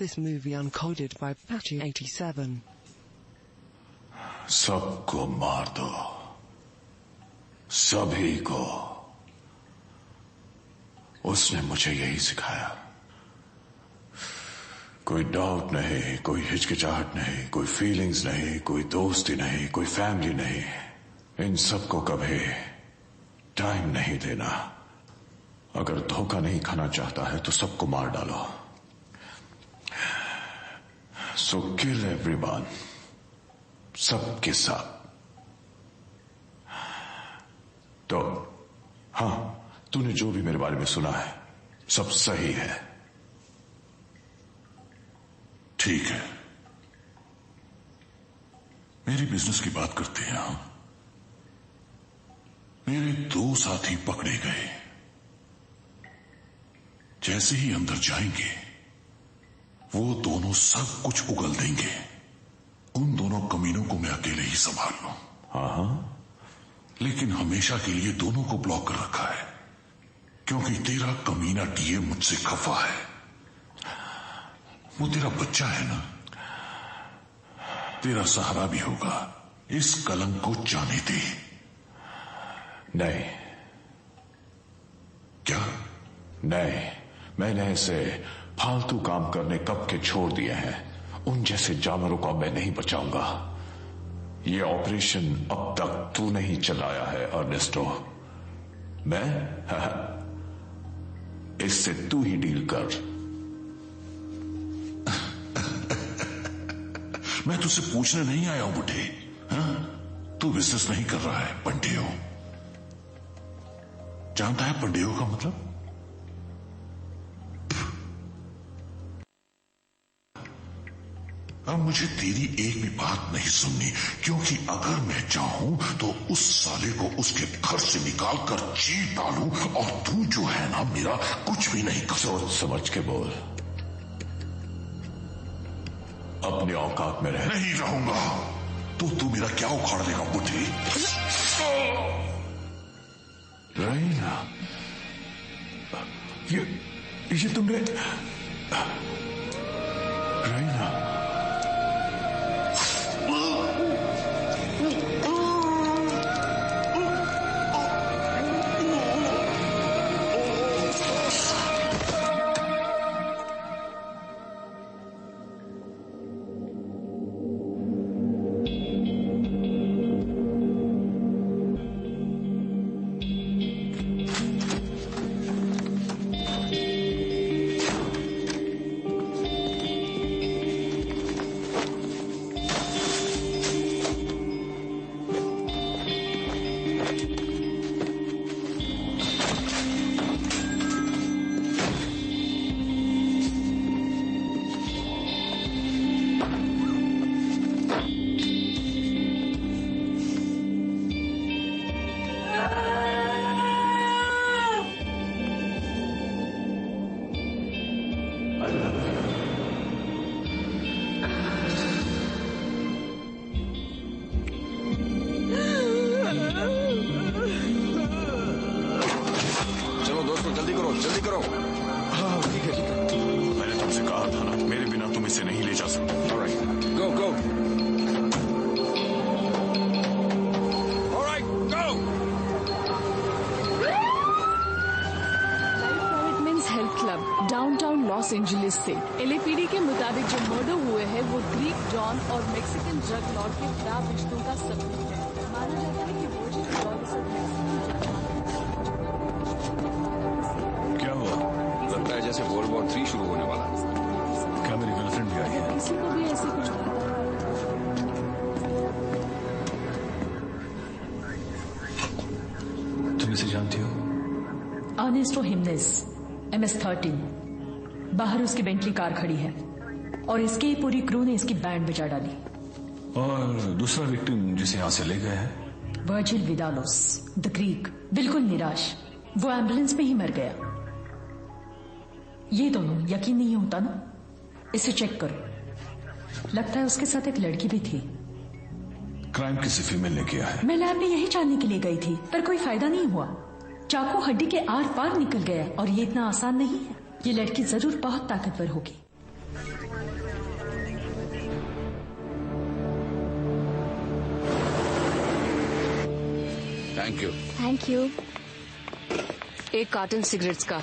this movie uncoded by Patchy87. सबको मार दो, सभी को। उसने मुझे यही सिखाया। कोई डाउट नहीं, कोई हिचकिचाहट नहीं, कोई फीलिंग्स नहीं, कोई दोस्ती नहीं, कोई फैमिली नहीं। इन सबको कभी टाइम नहीं देना। अगर धोखा नहीं खाना चाहता है तो सबको मार डालो। सो किल एवरीवन, सबके साथ। तो हाँ, तूने जो भी मेरे बारे में सुना है सब सही है। ठीक है, मेरी बिजनेस की बात करते हैं। हम मेरे 2 साथी पकड़े गए। जैसे ही अंदर जाएंगे वो दोनों सब कुछ उगल देंगे। उन दोनों कमीनों को मैं अकेले ही संभाल लूं। हाँ, लेकिन हमेशा के लिए दोनों को ब्लॉक कर रखा है, क्योंकि तेरा कमीना टीए मुझसे खफा है। वो तेरा बच्चा है ना, तेरा सहारा भी होगा। इस कलंक को जाने दे। नहीं। क्या? नहीं, मैंने इसे फालतू काम करने कब के छोड़ दिए हैं। उन जैसे जानवरों को मैं नहीं बचाऊंगा। ये ऑपरेशन अब तक तू नहीं चलाया है अर्नेस्टो। मैं इससे तू ही डील कर। मैं तुझसे पूछने नहीं आया हूं बुढ़े। तू बिजनेस नहीं कर रहा है, पंडियो। जानता है पंडियो का मतलब? अब मुझे तेरी एक भी बात नहीं सुननी, क्योंकि अगर मैं चाहूं तो उस साले को उसके घर से निकाल कर चीर डालूं, और तू जो है ना मेरा कुछ भी नहीं कर। सोच समझ के बोल। अपने औकात में रह। नहीं रहूंगा। तो तू मेरा क्या उखाड़ देगा बुढ़ी? राइना, ये तुमने राइना, जल्दी करो। हाँ ठीक है ठीक है। मैंने तुमसे कहा था ना, मेरे बिना तुम इसे नहीं ले जा सकते। Alright, go go. Alright, go. Life providence health club downtown Los Angeles से LAPD के मुताबिक जो मर्डर हुए हैं वो ग्रीक जॉन और मैक्सिकन ड्रग लॉर्ड के खराब रिश्तों का सबूत है। माना जाता है कि वो लगता है जैसे वर्ल्ड वॉर 3 शुरू होने वाला है। क्या मेरी गर्लफ्रेंड भी आई है? किसी को भी ऐसे कुछ तुम इसे जानती हो? Ernesto Jimenez, MS-13। बाहर उसकी बेंटली कार खड़ी है और इसकी पूरी क्रू ने इसकी बैंड बजा डाली। और दूसरा विक्टिम जिसे यहां से ले गए हैं? वर्जिल विदालोस, द ग्रीक, बिल्कुल निराश। वो एम्बुलेंस में ही मर गया। ये दोनों यकीन नहीं होता ना? इसे चेक करो। लगता है उसके साथ एक लड़की भी थी। क्राइम किसी फीमेल ने किया है। मैं लैब में यही जानने के लिए गई थी, पर कोई फायदा नहीं हुआ। चाकू हड्डी के आर पार निकल गया और ये इतना आसान नहीं है। ये लड़की जरूर बहुत ताकतवर होगी। Thank you. Thank you. एक कार्टन सिगरेट्स का।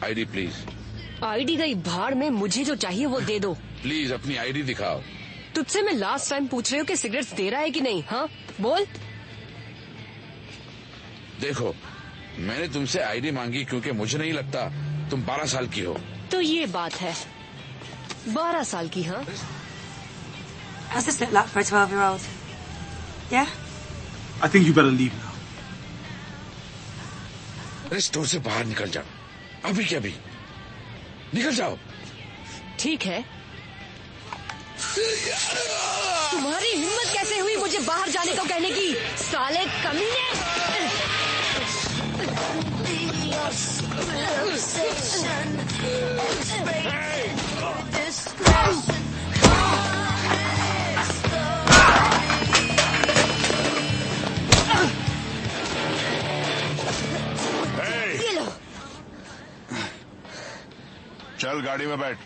ID please. आईडी गई भाड़ में, मुझे जो चाहिए वो दे दो। प्लीज अपनी आईडी दिखाओ। तुझसे मैं लास्ट टाइम पूछ रही हूँ कि सिगरेट्स दे रहा है कि नहीं। हाँ बोल। देखो, मैंने तुमसे आईडी मांगी क्योंकि मुझे नहीं लगता तुम 12 साल की हो। तो ये बात है, 12 साल की। हाँ, How's this look like for a 12-year-old? Yeah? I think you better leave now. अरे स्टोर से बाहर निकल जाओ, अभी क्या अभी निकल जाओ। ठीक है। तुम्हारी हिम्मत कैसे हुई मुझे बाहर जाने को कहने की, साले कमीने। ये लो। चल गाड़ी में बैठ।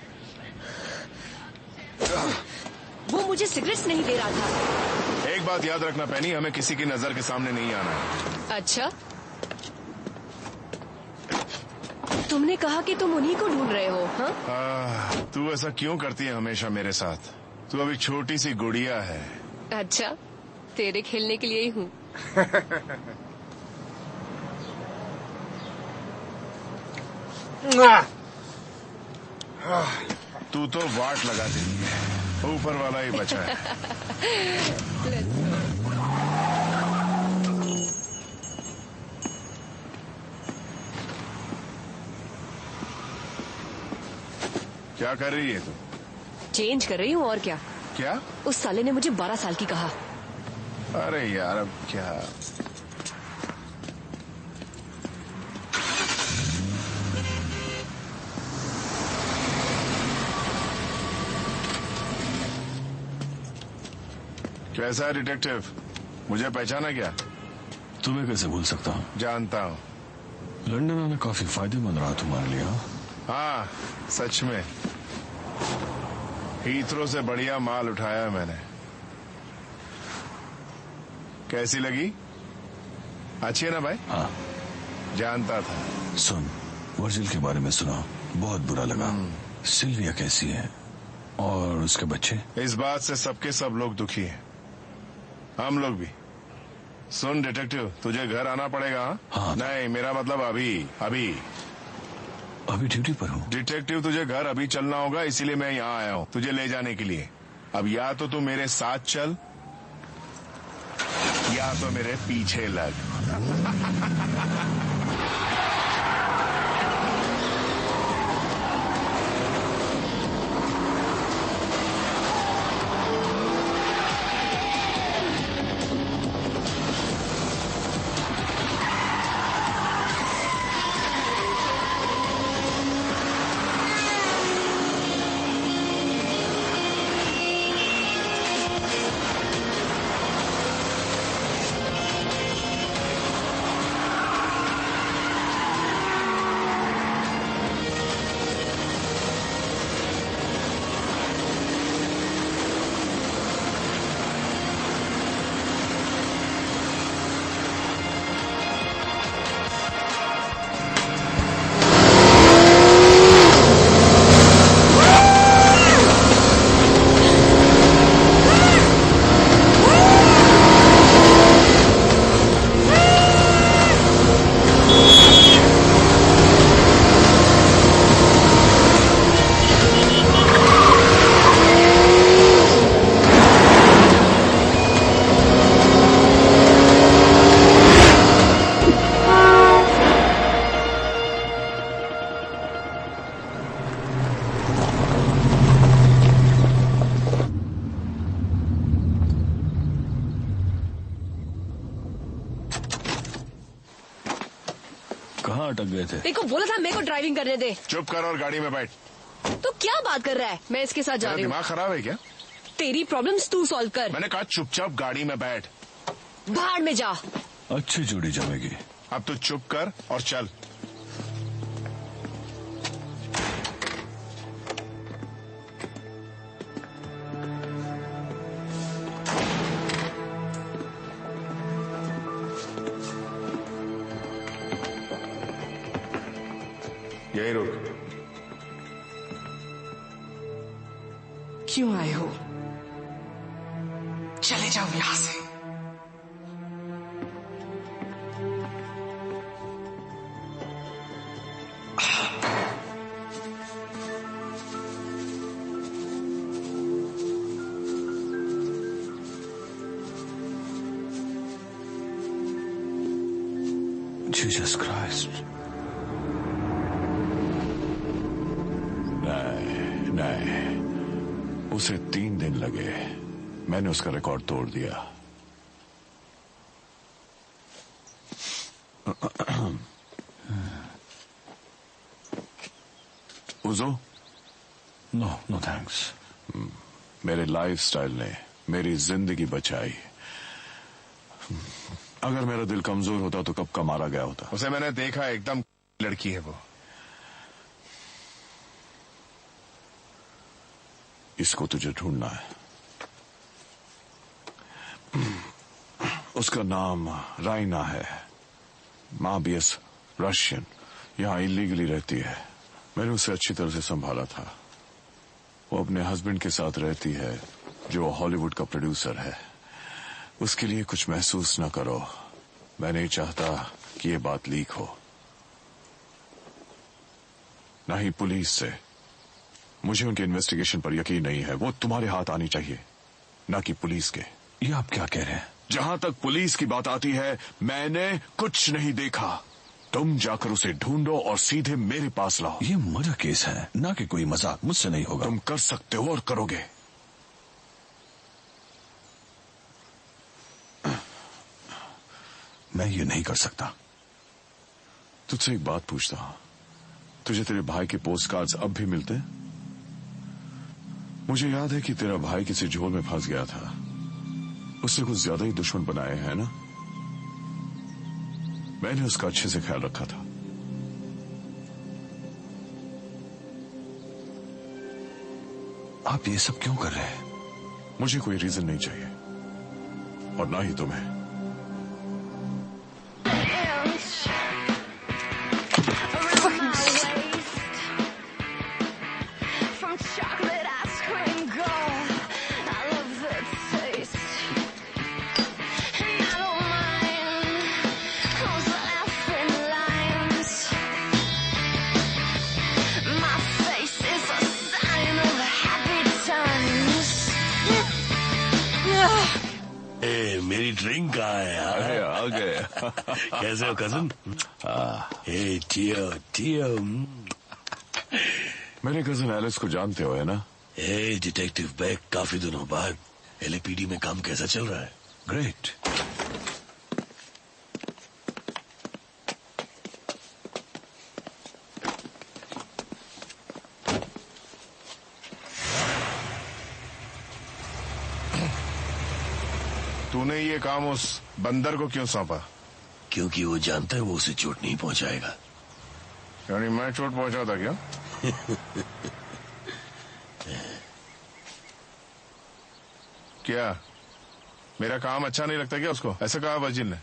वो मुझे सिगरेट्स नहीं दे रहा था। एक बात याद रखना पैनी, हमें किसी की नजर के सामने नहीं आना है। अच्छा, तुमने कहा कि तुम उन्हीं को ढूंढ रहे हो। हाँ, तू ऐसा क्यों करती है हमेशा मेरे साथ? तू अभी छोटी सी गुड़िया है। अच्छा, तेरे खेलने के लिए ही हूँ। तू तो वाट लगा देती है, ऊपर वाला ही बचा है। क्या कर रही है तू? चेंज कर रही हूँ और क्या। क्या? उस साले ने मुझे 12 साल की कहा। अरे यार अब क्या। कैसा है डिटेक्टिव, मुझे पहचाना क्या? तुम्हें कैसे भूल सकता हूँ? जानता हूँ। लंदन आना काफी फायदेमंद रहा तुम्हारे लिए। हाँ सच में, हीथ्रो से बढ़िया माल उठाया मैंने। कैसी लगी? अच्छी है ना भाई? हाँ। जानता था। सुन, वर्जिल के बारे में सुना, बहुत बुरा लगा। सिल्विया कैसी है और उसके बच्चे? इस बात से सबके सब लोग दुखी हैं, हम लोग भी। सुन डिटेक्टिव, तुझे घर आना पड़ेगा। हाँ। नहीं, मेरा मतलब अभी अभी अभी ड्यूटी पर हूँ। डिटेक्टिव, तुझे घर अभी चलना होगा, इसीलिए मैं यहाँ आया हूँ तुझे ले जाने के लिए। अब या तो तू मेरे साथ चल या तो मेरे पीछे लग। कहाँ अटक गए थे? देखो बोला था मेरे को ड्राइविंग करने दे। चुप कर और गाड़ी में बैठ। तो क्या बात कर रहा है, मैं इसके साथ जा तेरा रही हूँ। दिमाग खराब है क्या? तेरी प्रॉब्लम्स तू सॉल्व कर। मैंने कहा चुपचाप गाड़ी में बैठ। भाड़ में जा। अच्छी जोड़ी जमेगी। अब तू चुप कर और चल। यही रुक। क्यों आए हो? चले जाओ यहां से। Jesus Christ. नहीं, उसे 3 दिन लगे। मैंने उसका रिकॉर्ड तोड़ दिया। उजो? No thanks. मेरे लाइफस्टाइल ने मेरी जिंदगी बचाई। अगर मेरा दिल कमजोर होता तो कब का मारा गया होता। उसे मैंने देखा, एकदम लड़की है वो। इसको तुझे ढूंढना है। उसका नाम राइना है। माँ बीएस रशियन, यहां इलीगली रहती है। मैंने उसे अच्छी तरह से संभाला था। वो अपने हस्बैंड के साथ रहती है जो हॉलीवुड का प्रोड्यूसर है। उसके लिए कुछ महसूस न करो। मैं नहीं चाहता कि ये बात लीक हो, ना ही पुलिस से। मुझे उनके इन्वेस्टिगेशन पर यकीन नहीं है। वो तुम्हारे हाथ आनी चाहिए, ना कि पुलिस के। ये आप क्या कह रहे हैं? जहां तक पुलिस की बात आती है, मैंने कुछ नहीं देखा। तुम जाकर उसे ढूंढो और सीधे मेरे पास लाओ। ये मर्डर केस है, ना कि कोई मजाक। मुझसे नहीं होगा। तुम कर सकते हो और करोगे। मैं ये नहीं कर सकता। तुझसे एक बात पूछता हूं, तुझे तेरे भाई के पोस्ट कार्ड्स अब भी मिलते हैं? मुझे याद है कि तेरा भाई किसी झोल में फंस गया था। उसने कुछ ज्यादा ही दुश्मन बनाए हैं ना? मैंने उसका अच्छे से ख्याल रखा था। आप ये सब क्यों कर रहे हैं? मुझे कोई रीजन नहीं चाहिए, और ना ही तुम्हें। मेरी ड्रिंक कहाँ है यार? अरे आ गए। कैसे हो कजन? चियो। मेरे कजन एलिस को जानते हो है ना? डिटेक्टिव बैग, काफी दिनों बाद। एलएपीडी में काम कैसा चल रहा है? ग्रेट। तूने ये काम उस बंदर को क्यों सौंपा? क्योंकि वो जानता है वो उसे चोट नहीं पहुंचाएगा। यानी मैं चोट पहुंचा था क्या? क्या मेरा काम अच्छा नहीं लगता क्या उसको? ऐसा कहा वजीर ने।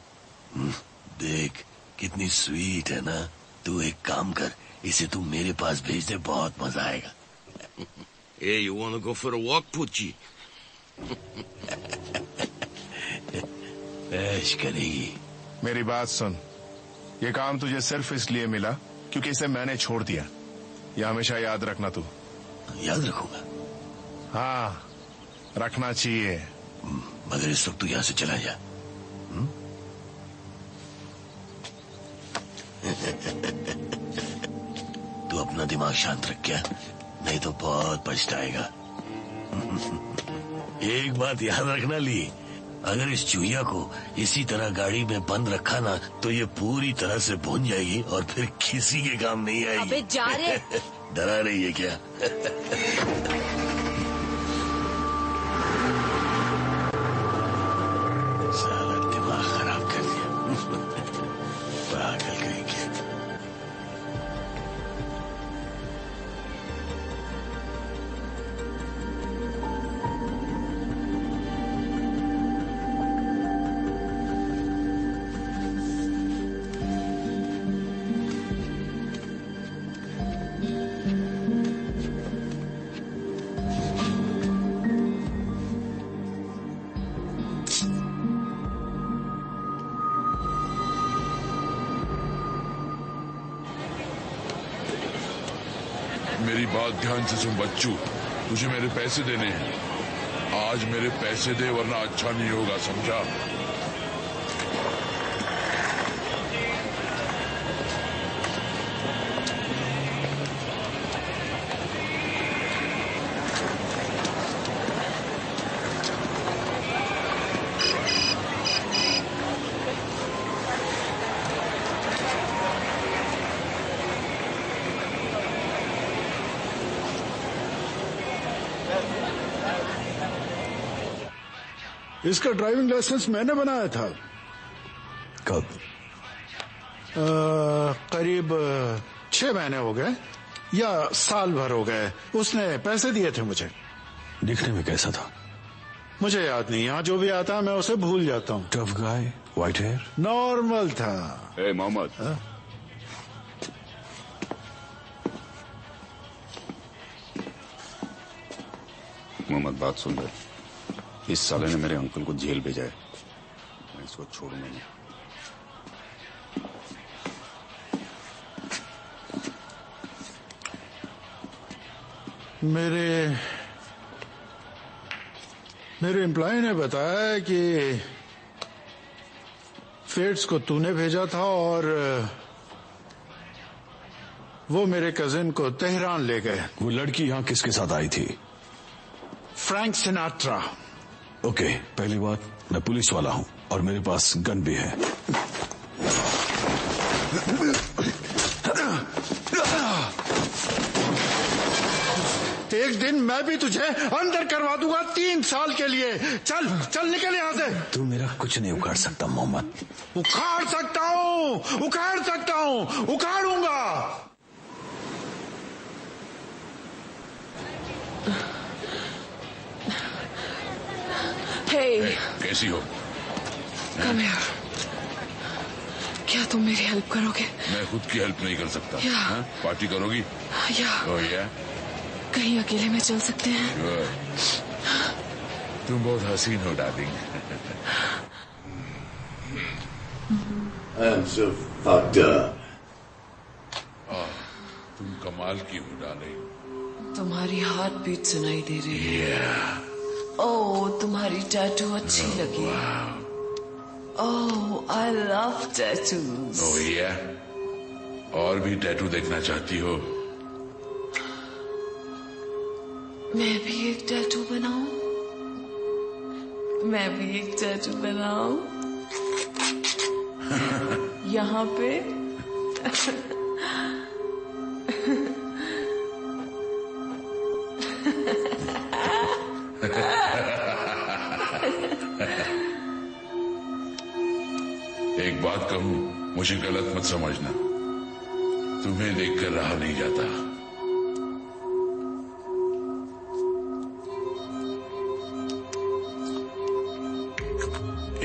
देख कितनी स्वीट है ना। तू एक काम कर, इसे तू मेरे पास भेज दे, बहुत मजा आएगा। Hey, you wanna go for a walk, Pucci? ऐश करेगी। मेरी बात सुन, ये काम तुझे सिर्फ इसलिए मिला क्योंकि इसे मैंने छोड़ दिया। ये हमेशा याद रखना तू। याद रखूंगा। हाँ, रखना चाहिए। मगर इस वक्त तू यहां से चला जा। तू अपना दिमाग शांत रख क्या, नहीं तो बहुत पछताएगा। एक बात याद रखना ली, अगर इस चूहिया को इसी तरह गाड़ी में बंद रखा ना तो ये पूरी तरह से भून जाएगी और फिर किसी के काम नहीं आएगी। अबे जा रे। डरा रही है क्या? साला दिमाग खराब कर दिया। पागल कहीं के। मेरी बात ध्यान से सुन बच्चू, तुझे मेरे पैसे देने हैं। आज मेरे पैसे दे वरना अच्छा नहीं होगा, समझा? इसका ड्राइविंग लाइसेंस मैंने बनाया था। कब? करीब 6 महीने हो गए या साल भर हो गए। उसने पैसे दिए थे मुझे। दिखने में कैसा था? मुझे याद नहीं। यहाँ जो भी आता है मैं उसे भूल जाता हूँ। Tough guy, white hair, normal था। ए मोहम्मद, मोहम्मद बात सुन रहे। इस साले ने मेरे अंकल को जेल भेजा है, मैं इसको छोड़ूंगा नहीं। मेरे एम्प्लॉय ने बताया कि फेट्स को तूने भेजा था और वो मेरे कजिन को तेहरान ले गए। वो लड़की यहाँ किसके साथ आई थी? Frank Sinatra. ओके, पहली बात, मैं पुलिस वाला हूँ और मेरे पास गन भी है। एक दिन मैं भी तुझे अंदर करवा दूंगा 3 साल के लिए। चल चल निकल यहाँ से। तू मेरा कुछ नहीं उखाड़ सकता मोहम्मद। उखाड़ सकता हूँ, उखाड़ सकता हूँ, उखाड़ूंगा। Hey, कैसी हो? come here. क्या तुम मेरी हेल्प करोगे? मैं खुद की हेल्प नहीं कर सकता। Yeah. पार्टी करोगी? Yeah. yeah? कहीं अकेले में चल सकते हैं? तुम बहुत हसीन हो darling. I'm so fucked up. तुम कमाल की हो डार्लिंग। तुम्हारी हार्ट बीट सुनाई दे रही है। Yeah. ओह, तुम्हारी टैटू अच्छी लगी। Oh, I love tattoos. Oh yeah? और भी टैटू देखना चाहती हो? मैं भी एक टैटू बनाऊं? मैं भी एक टैटू बनाऊं? यहाँ पे? एक बात कहूं, मुझे गलत मत समझना। तुम्हें देखकर रहा नहीं जाता।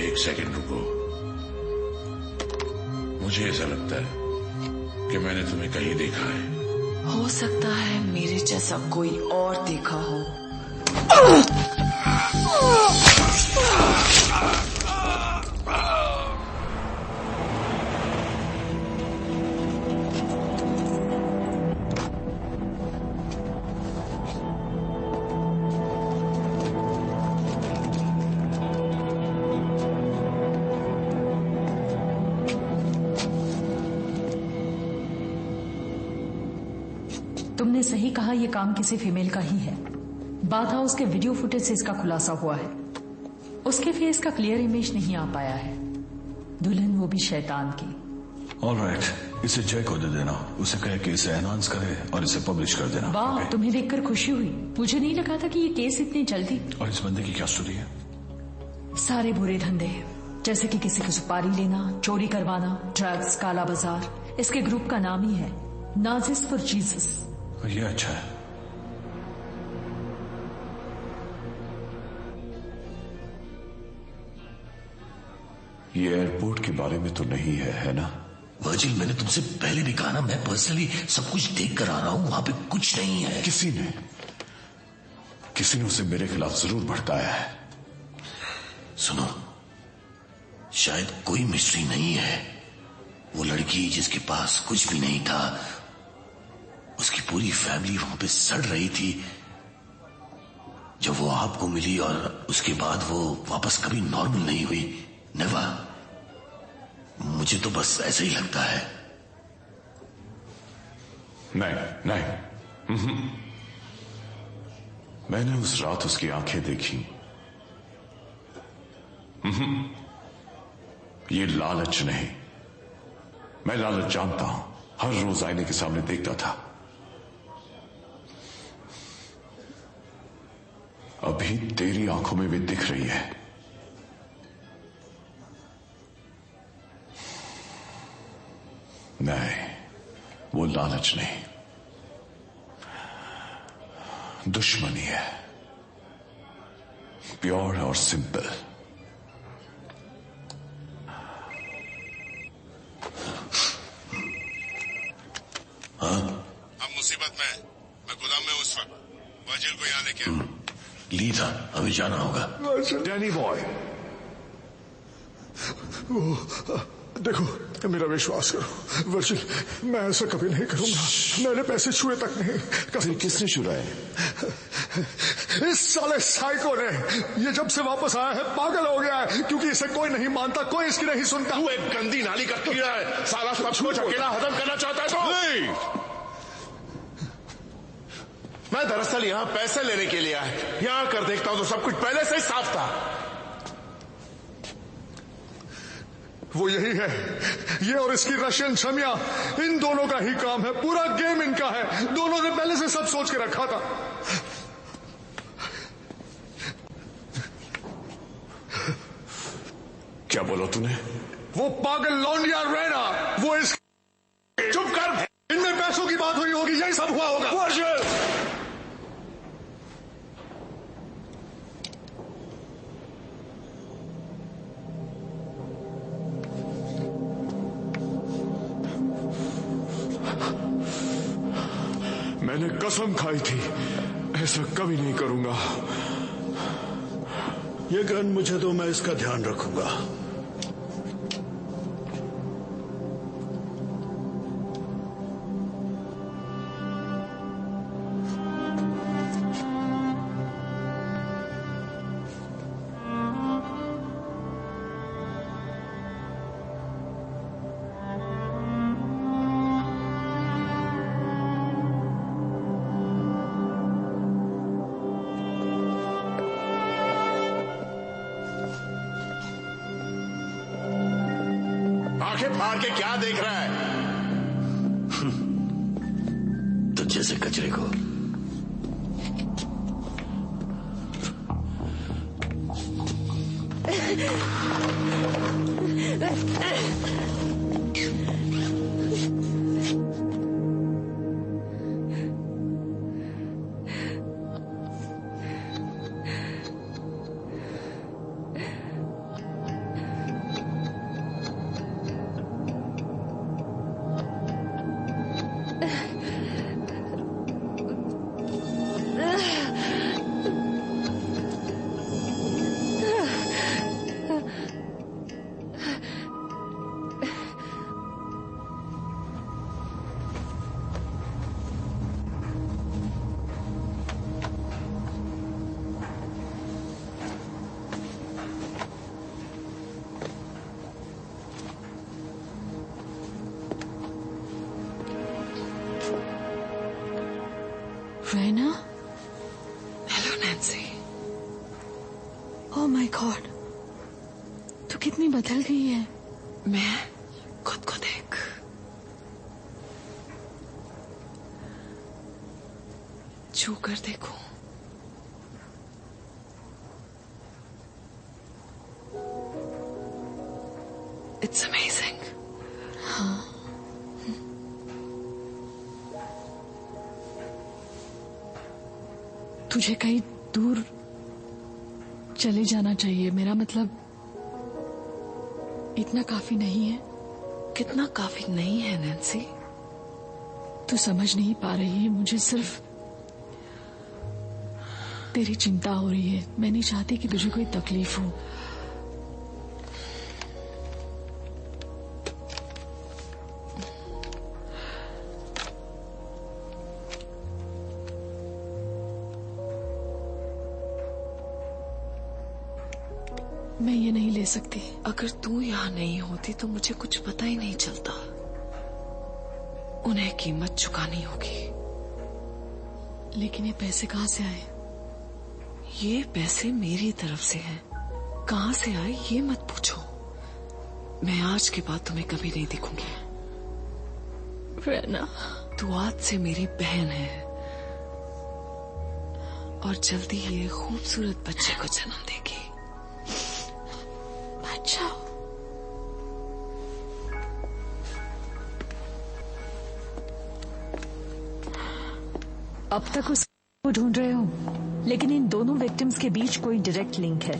एक सेकंड रुको। मुझे ऐसा लगता है कि मैंने तुम्हें कहीं देखा है। हो सकता है मेरे जैसा कोई और देखा हो। तुमने सही कहा, यह काम किसी फीमेल का ही है। बात हाउस के वीडियो फुटेज से इसका खुलासा हुआ है। उसके फेस का क्लियर इमेज नहीं आ पाया है। दुल्हन वो भी शैतान की। ऑलराइट, इसे जय को दे देना। उसे कहे कि इसे एनहांस करे और इसे पब्लिश कर देना। वाह, तुम्हें देखकर खुशी हुई। मुझे नहीं लगा था कि ये केस इतनी जल्दी। और इस बंदे की क्या स्टोरी है? सारे बुरे धंधे, जैसे कि किसी की सुपारी लेना, चोरी करवाना, ड्रग्स, काला बाजार। इसके ग्रुप का नाम ही है नाजिस फॉर जीसस। ये अच्छा है। ये एयरपोर्ट के बारे में तो नहीं है ना? वर्जिल, मैंने तुमसे पहले भी कहा ना, मैं पर्सनली सब कुछ देख कर आ रहा हूं। वहां पे कुछ नहीं है। किसी ने उसे मेरे खिलाफ जरूर भड़काया है। सुनो, शायद कोई मिस्ट्री नहीं है। वो लड़की जिसके पास कुछ भी नहीं था, उसकी पूरी फैमिली वहां पे सड़ रही थी जब वो आपको मिली, और उसके बाद वो वापस कभी नॉर्मल नहीं हुई। नेवर। मुझे तो बस ऐसे ही लगता है। नहीं। मैंने उस रात उसकी आंखें देखी। ये लालच नहीं। मैं लालच जानता हूं, हर रोज आईने के सामने देखता था। अभी तेरी आंखों में भी दिख रही है। नहीं, वो लालच नहीं, दुश्मनी है, प्योर और सिंपल। हाँ? हम मुसीबत में हैं। मैं गोदाम में उस वक्त वाजिल को यहां लेके आया। ली था, हमें जाना होगा। डैनी बॉय, देखो, मेरा विश्वास करो वर्जिल, मैं ऐसा कभी नहीं करूंगा। मैंने पैसे छुए तक नहीं। फिर किसने छुड़ाए? इस साले साइको ने। ये जब से वापस आया है पागल हो गया है, क्योंकि इसे कोई नहीं मानता, कोई इसकी नहीं सुनता। तू एक गंदी नाली का कीड़ा है। साला सब कुछ अकेला हजम करना चाहता है तो? नहीं। मैं दरअसल यहां पैसे लेने के लिए आया। यहां कर देखता हूं तो सब कुछ पहले से ही साफ था। वो यही है, ये और इसकी रशियन छमिया, इन दोनों का ही काम है। पूरा गेम इनका है। दोनों ने पहले से सब सोच के रखा था। क्या बोला तूने? वो पागल लौंडिया रैना, वो इस... चुप कर। इनमें पैसों की बात हुई होगी, यही सब हुआ होगा। मैंने कसम खाई थी, ऐसा कभी नहीं करूंगा। ये गन मुझे दो, मैं इसका ध्यान रखूंगा। फाड़ के क्या देख रहा है? तो जैसे कचरे को। Raina? Hello Nancy. Oh my God, तू कितनी बदल गई है। मैं खुद को देख। छू कर देखो। It's amazing. हाँ, तुझे कहीं दूर चले जाना चाहिए। मेरा मतलब इतना काफी नहीं है। कितना काफी नहीं है नैन्सी? तू समझ नहीं पा रही है, मुझे सिर्फ तेरी चिंता हो रही है। मैं नहीं चाहती कि तुझे कोई तकलीफ हो। मैं ये नहीं ले सकती। अगर तू यहाँ नहीं होती तो मुझे कुछ पता ही नहीं चलता। उन्हें कीमत चुकानी होगी। लेकिन ये पैसे कहाँ से आए? ये पैसे मेरी तरफ से हैं। कहाँ से आए ये मत पूछो। मैं आज के बाद तुम्हें कभी नहीं दिखूंगी। रैना, तू आज से मेरी बहन है और जल्दी ये खूबसूरत बच्चे को जन्म देगी। अच्छा। अब तक उसको ढूंढ रहे हो, लेकिन इन दोनों विक्टिम्स के बीच कोई डायरेक्ट लिंक है।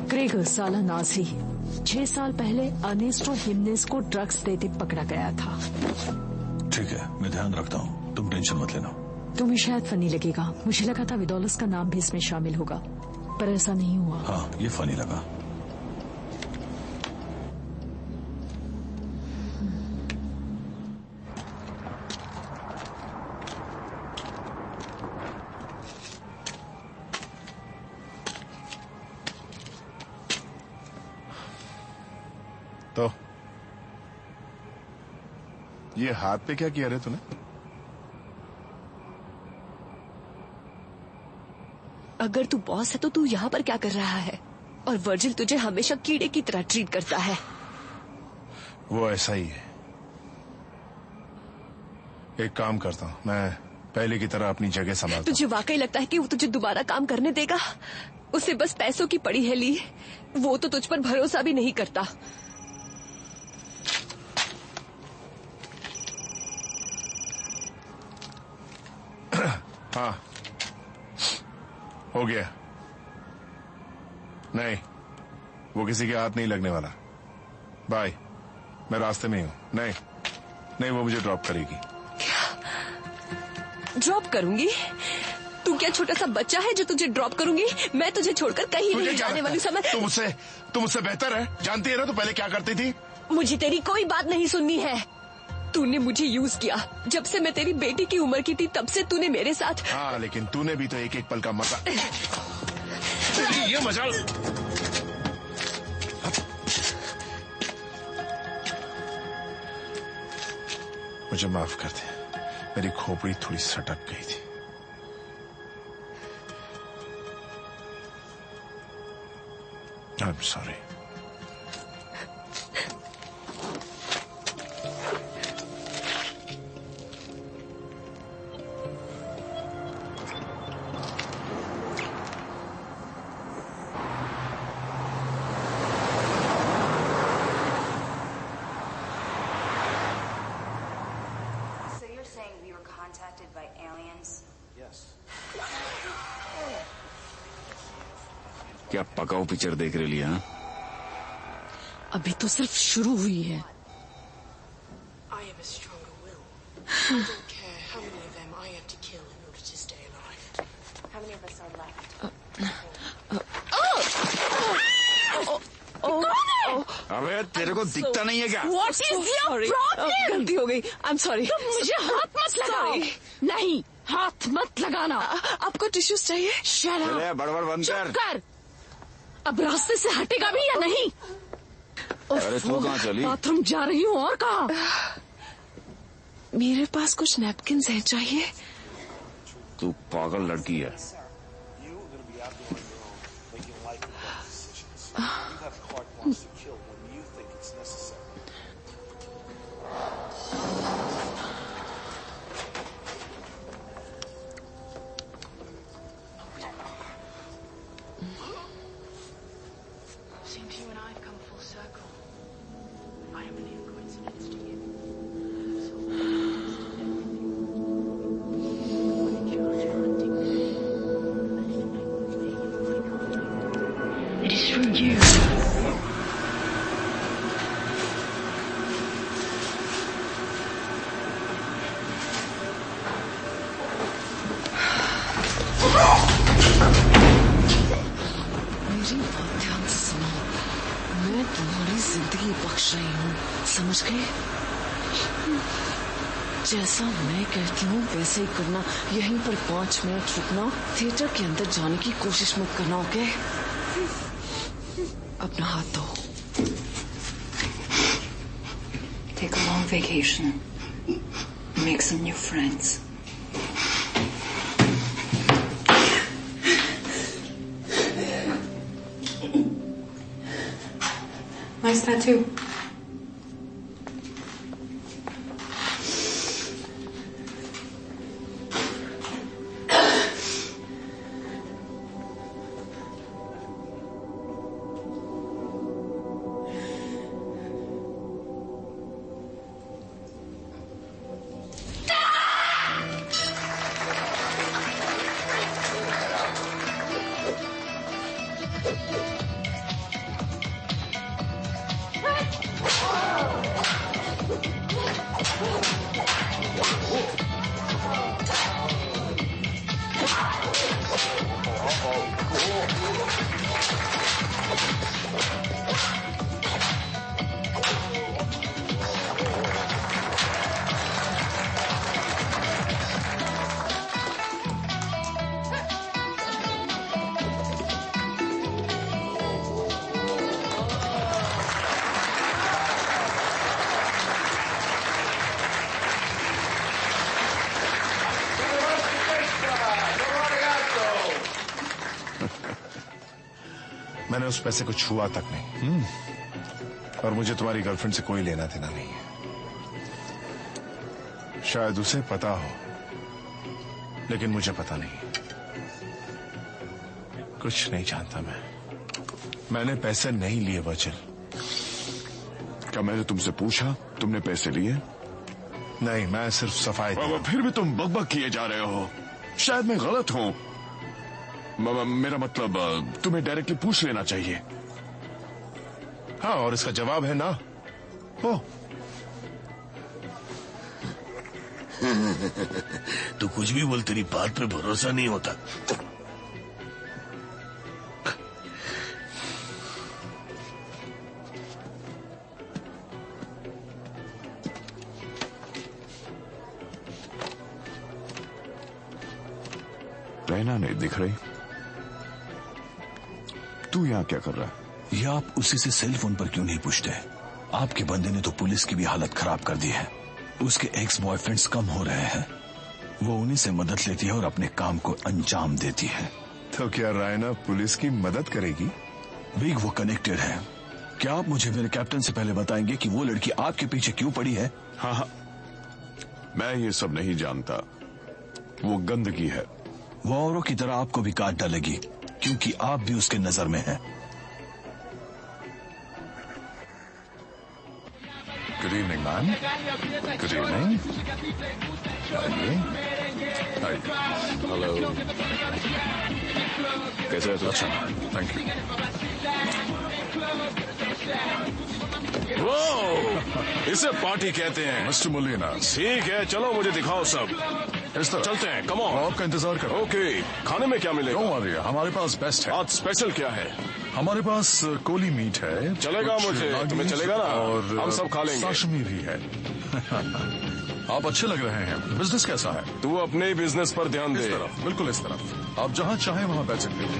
क्रेगर साला नाजी 6 साल पहले अर्नेस्टो हिमेनेज को ड्रग्स देते पकड़ा गया था। ठीक है, मैं ध्यान रखता हूँ, तुम टेंशन मत लेना। तुम्हें शायद फनी लगेगा, मुझे लगा था विदोलस का नाम भी इसमें शामिल होगा, पर ऐसा नहीं हुआ। हाँ, ये फनी लगा। तो ये हाथ पे क्या किया रे तूने? अगर तू बॉस है तो तू यहाँ पर क्या कर रहा है? और वर्जिल तुझे हमेशा कीड़े की तरह ट्रीट करता है। वो ऐसा ही है। एक काम करता हूँ, मैं पहले की तरह अपनी जगह संभालता। तुझे वाकई लगता है कि वो तुझे दोबारा काम करने देगा? उसे बस पैसों की पड़ी है ली। वो तो तुझ पर भरोसा भी नहीं करता। हाँ, हो गया। नहीं, वो किसी के हाथ नहीं लगने वाला। बाय, मैं रास्ते में ही हूँ। नहीं नहीं, वो मुझे ड्रॉप करेगी। क्या ड्रॉप करूंगी? तू क्या छोटा सा बच्चा है जो तुझे ड्रॉप करूंगी? मैं तुझे छोड़कर कहीं नहीं जाने वाली। समय तुम मुझसे बेहतर है, जानती है ना तू पहले क्या करती थी। मुझे तेरी कोई बात नहीं सुननी है। तूने मुझे यूज किया। जब से मैं तेरी बेटी की उम्र की थी तब से तूने मेरे साथ। हाँ, लेकिन तूने भी तो एक एक पल का मजा। ये मजा। मुझे माफ कर दे, मेरी खोपड़ी थोड़ी सटक गई थी। I'm sorry. क्या पकाओ पिक्चर देख रही है? अभी तो सिर्फ शुरू हुई है। अबे तेरे को दिखता नहीं है क्या? What is your problem? गलती हो गई। I'm sorry. तुम मुझे हाथ मत लगाओ। नहीं, हाथ मत लगाना। आपको टिश्यूज चाहिए? Shut up. बड़बड़ बंद कर। अब रास्ते से हटेगा भी या नहीं? अरे तू कहाँ चली? बाथरूम जा रही हूँ। और कहाँ? मेरे पास कुछ नैपकिन्स हैं, चाहिए? तू पागल लड़की है। समझ गए? जैसा मैं कहती हूँ वैसे ही करना। यहीं पर 5 मिनट रुकना। थिएटर के अंदर जाने की कोशिश मत करना, ओके? अपना हाथ धो। Take a long vacation. Make some new friends. Nice tattoo. मैंने उस पैसे को छुआ तक नहीं। और मुझे तुम्हारी गर्लफ्रेंड से कोई लेना देना नहीं है। शायद उसे पता हो, लेकिन मुझे पता नहीं। कुछ नहीं जानता मैंने पैसे नहीं लिए वचन। क्या मैंने तुमसे पूछा तुमने पैसे लिए? नहीं, मैं सिर्फ सफाई। फिर भी तुम बकबक किए जा रहे हो। शायद मैं गलत हूं। मेरा मतलब तुम्हें डायरेक्टली पूछ लेना चाहिए। हाँ, और इसका जवाब है ना। ओ तू कुछ भी बोल, तेरी बात पे भरोसा नहीं होता। रहना नहीं दिख रही। तू यहाँ क्या कर रहा है? ये आप उसी से सेल फोन पर क्यों नहीं पूछते? आपके बंदे ने तो पुलिस की भी हालत खराब कर दी है। उसके एक्स बॉयफ्रेंड्स कम हो रहे हैं। वो उन्हीं से मदद लेती है और अपने काम को अंजाम देती है। तो क्या रायना पुलिस की मदद करेगी? बिग, वो कनेक्टेड है। क्या आप मुझे मेरे कैप्टन से पहले बताएंगे कि वो लड़की आपके पीछे क्यों पड़ी है? हाँ, मैं ये सब नहीं जानता। वो गंदगी है। वो औरों की तरह आपको भी काट डालेगी, क्योंकि आप भी उसके नजर में हैं। Good evening ma'am. Good evening. Hello, कैसे हो? अच्छा, थैंक यू। वो इसे पार्टी कहते हैं। Mister Molina. ठीक है, चलो मुझे दिखाओ सब। इस तरह चलते हैं, कम ऑन। आपका इंतजार करो। ओके, खाने में क्या मिलेगा? क्यों आ रही है? हमारे पास बेस्ट है। आज स्पेशल क्या है? हमारे पास कोली मीट है। चलेगा मुझे, तुम्हें चलेगा ना? और हम सब खा लेंगे। साशमी भी है। आप अच्छे लग रहे हैं। बिजनेस कैसा है? तू अपने ही बिजनेस पर ध्यान दे। इस तरफ, बिल्कुल इस तरफ। आप जहां चाहें वहां बैठ सकते हो।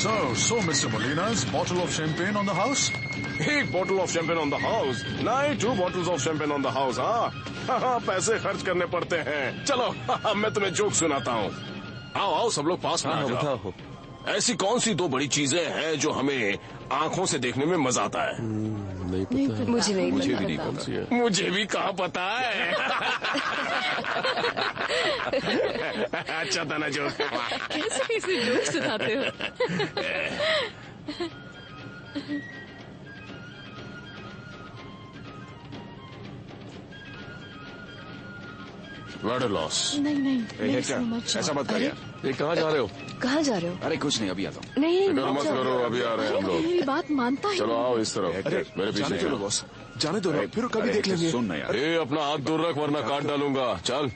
So, Mr. Molina's bottle of champagne on the house? एक bottle of champagne on the house? नहीं, 2 bottles of champagne on the house. हाँ, पैसे खर्च करने पड़ते हैं। चलो, मैं तुम्हें जोक सुनाता हूँ। आओ आओ, सब लोग पास में आ जाओ। ऐसी कौन सी 2 बड़ी चीजें हैं जो हमें आंखों से देखने में मजा आता है? नहीं पता। मुझे नहीं मुझे पता। भी नहीं पता। मुझे भी कहाँ पता है। अच्छा था ना जोक। कैसे कैसे जोक सुनाते हो? What a loss। नहीं, ऐसा मत करिए। ये कहाँ जा रहे हो? कहाँ जा रहे हो? अरे कुछ नहीं, अभी आता हूँ। नहीं, फिक्र मत करो, अभी आ रहे हैं हम लोग। मेरी बात मानता है। चलो आओ इस तरफ। मेरे पीछे चलो बॉस। जाने दो ना, फिर कभी देख लेंगे। सुन ना यार। ए, अपना हाथ दूर रख वरना काट डालूंगा। चल।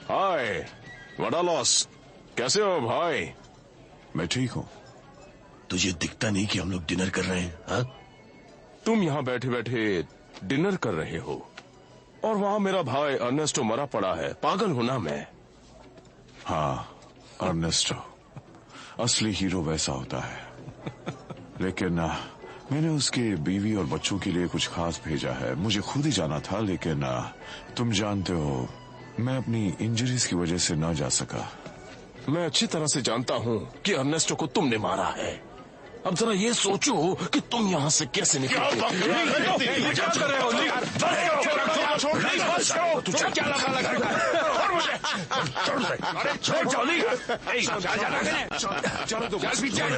हाय, व्हाट अ लॉस। कैसे हो भाई? मैं ठीक हूँ। तुझे दिखता नहीं कि हम लोग डिनर कर रहे हैं? हाँ? तुम यहाँ बैठे बैठे डिनर कर रहे हो और वहाँ मेरा भाई अर्नेस्टो मरा पड़ा है। पागल हूं ना मैं? हाँ, अर्नेस्टो, असली हीरो वैसा होता है, लेकिन मैंने उसके बीवी और बच्चों के लिए कुछ खास भेजा है। मुझे खुद ही जाना था, लेकिन तुम जानते हो मैं अपनी इंजरीज की वजह से न जा सका। मैं अच्छी तरह से जानता हूँ कि अर्नेस्टो को तुमने मारा है। अब जरा ये सोचो कि तुम यहाँ से कैसे निकले।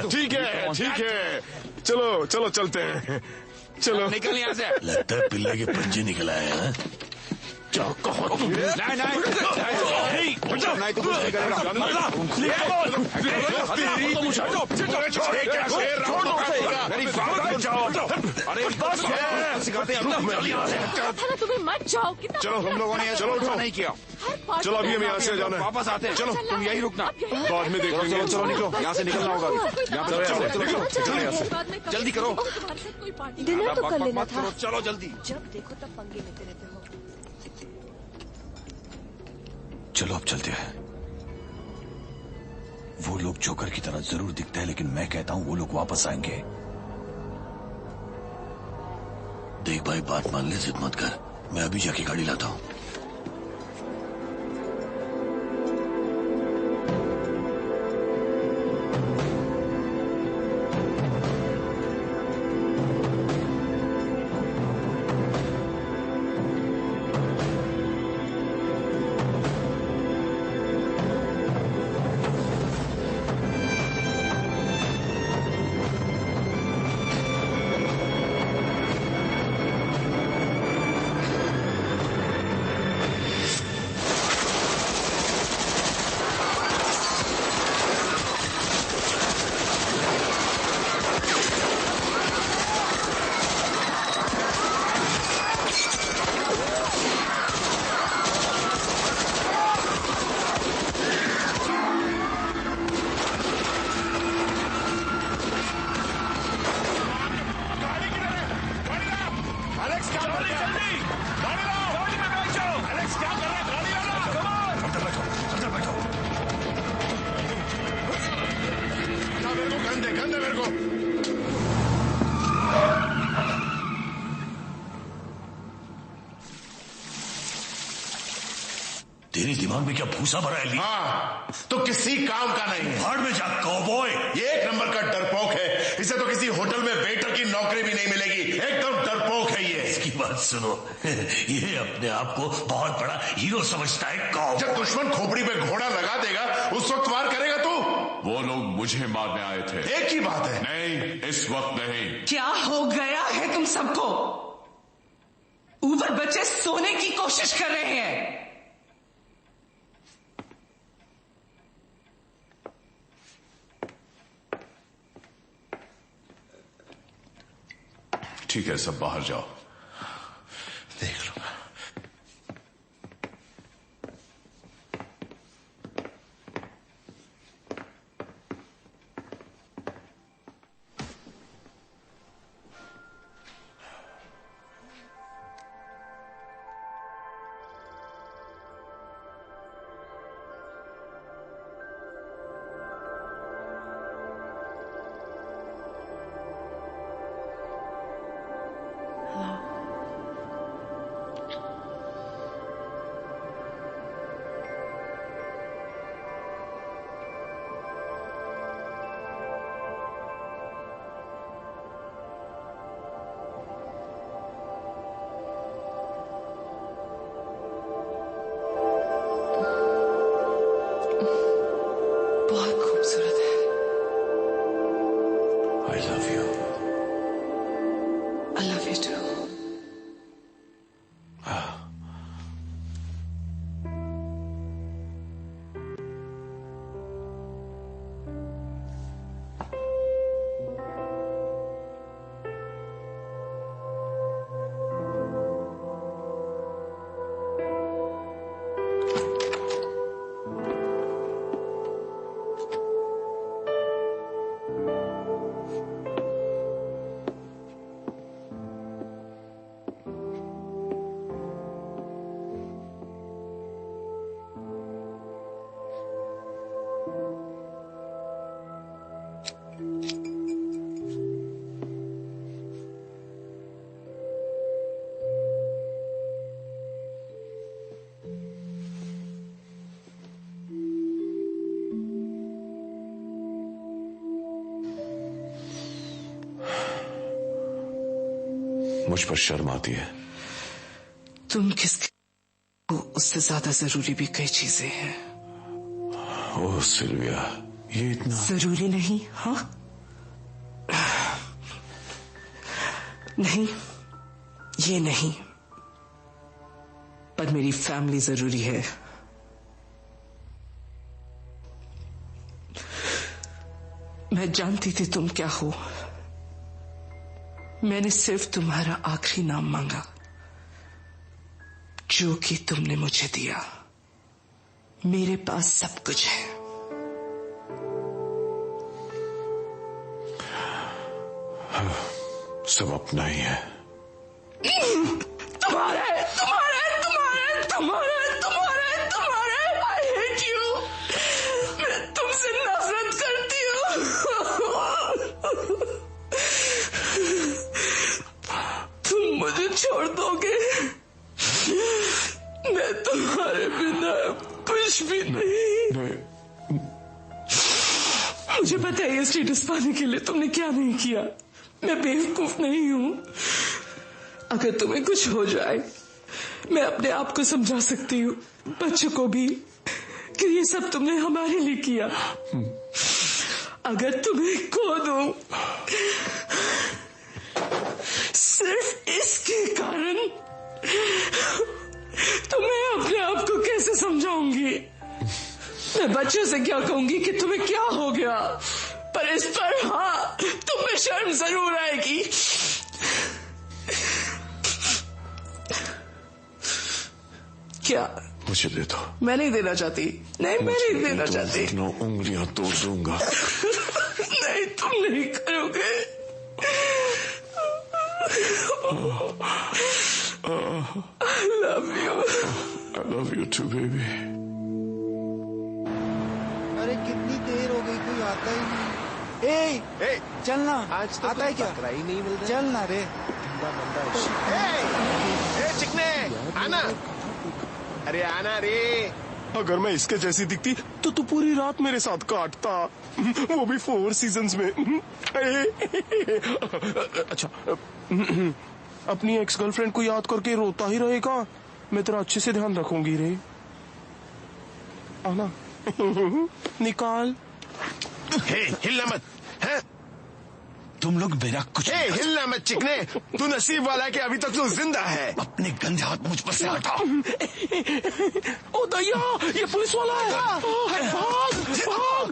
ठीक है ठीक है, चलो चलो चलते हैं, चलो निकल यहाँ से। लगता है पिल्ले के पंजे निकल आए हैं। क्या कहो तुम? नहीं तो कुछ नहीं करेगा। तुम्हें मत जाओ। चलो हम लोगों ने चलो उठो नहीं किया। चलो अभी हम यहाँ से जाना है। वापस आते हैं। चलो तुम यही रुकना, बाद में देखेंगे। चलो चलो निकलो, यहाँ से निकलना होगा। चलो यहाँ से जल्दी करो। डिनर तो कर लेना था। चलो जल्दी। जब देखो तब पंगे लेते रहते हो। चलो अब चलते हैं। वो लोग जोकर की तरह जरूर दिखते हैं, लेकिन मैं कहता हूं वो लोग वापस आएंगे। देख भाई, बात मान ले, जिद मत कर। मैं अभी जाके गाड़ी लाता हूं। तेरे दिमाग में क्या भूसा भरा है? हाँ, तो किसी काम का नहीं है। भाड़ में जा कौबॉय। ये एक नंबर का डरपोक है। इसे तो किसी होटल में वेटर की नौकरी भी नहीं मिलेगी। एकदम डरपोक है ये। इसकी बात सुनो, ये अपने आप को बहुत बड़ा हीरो समझता है। कौबॉय। जब दुश्मन खोपड़ी पे घोड़ा लगा देगा उस वक्त वार करेगा तू। वो लोग मुझे मारने आए थे। एक ही बात है। नहीं, इस वक्त नहीं। क्या हो गया है तुम सबको? ऊपर बच्चे सोने की कोशिश कर रहे हैं। ठीक है, सब बाहर जाओ। देख लो। मुझ पर शर्म आती है। तुम किसको उससे ज्यादा जरूरी भी कई चीजें हैं। ओह सिल्विया, ये इतना जरूरी नहीं। हाँ नहीं, ये नहीं, पर मेरी फैमिली जरूरी है। मैं जानती थी तुम क्या हो। मैंने सिर्फ तुम्हारा आखिरी नाम मांगा, जो कि तुमने मुझे दिया। मेरे पास सब कुछ है। सब अपना ही है। तुम्हारे तुम्हारे तुम्हारे तुम्हारे तुम्हारे तुम्हारे आई हेट यू। मैं तुमसे नफरत करती हूँ। तुम मुझे छोड़ दोगे, मैं तुम्हारे बिना कुछ भी नहीं। मुझे पता है ये स्टेटस पाने के लिए तुमने क्या नहीं किया। मैं बेवकूफ नहीं हूं। अगर तुम्हें कुछ हो जाए, मैं अपने आप को समझा सकती हूँ, बच्चों को भी, कि ये सब तुमने हमारे लिए किया। अगर तुम्हें खो दूं सिर्फ इसके कारण, तो मैं अपने आप को कैसे समझाऊंगी? मैं बच्चों से क्या कहूंगी कि तुम्हें क्या हो गया? पर इस पर हाँ, तुम्हें शर्म जरूर आएगी। क्या? मुझे दे दो। मैं नहीं देना चाहती। नहीं, मैं नहीं देना चाहती। उंगलियां तोड़ दूंगा। नहीं, तुम नहीं करोगे। I love you. I love you too, baby. अरे कितनी देर हो गई, कोई आता ही नहीं। ए, चलना। आज तो आता है क्या? ही नहीं मिलता। चलना रे। चिकने आना। अरे आना रे। अगर मैं इसके जैसी दिखती तो तू पूरी रात मेरे साथ काटता, वो भी 4 सीजन्स में। अच्छा, अपनी एक्स गर्लफ्रेंड को याद करके रोता ही रहेगा। मैं तेरा अच्छे से ध्यान रखूंगी रे। आना। निकाल। हिलना मत। है तुम लोग मेरा कुछ हिलना मत चिकने। तू नसीब वाला है कि अभी तक तू जिंदा है। अपने गंदे हाथ मुझ पर से हटा। ओ दया, ये पुलिस वाला है। भाग, भाग।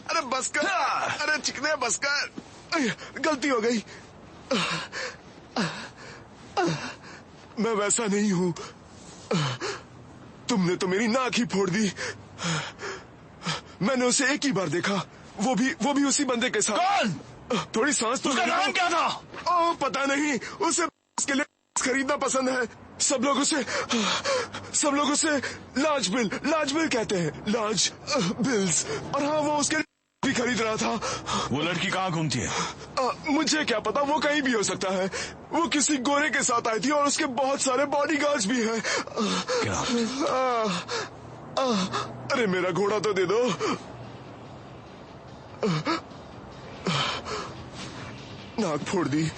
अरे बस कर। अरे चिकने बस कर। गलती हो गई। मैं वैसा नहीं हूँ। तुमने तो मेरी नाक ही फोड़ दी। मैंने उसे एक ही बार देखा, वो भी उसी बंदे के साथ। कौन? थोड़ी सांस तो। उसका नाम क्या था? ओ पता नहीं। उसे उसके लिए खरीदना पसंद है। सब लोग उसे लार्ज बिल कहते हैं। Large bills. और हाँ, वो उसके भी खरीद रहा था। वो लड़की कहाँ घूमती है? मुझे क्या पता, वो कहीं भी हो सकता है। वो किसी गोरे के साथ आई थी और उसके बहुत सारे बॉडीगार्ड्स भी हैं। क्या? अरे मेरा घोड़ा तो दे दो। नाक फोड़ दी।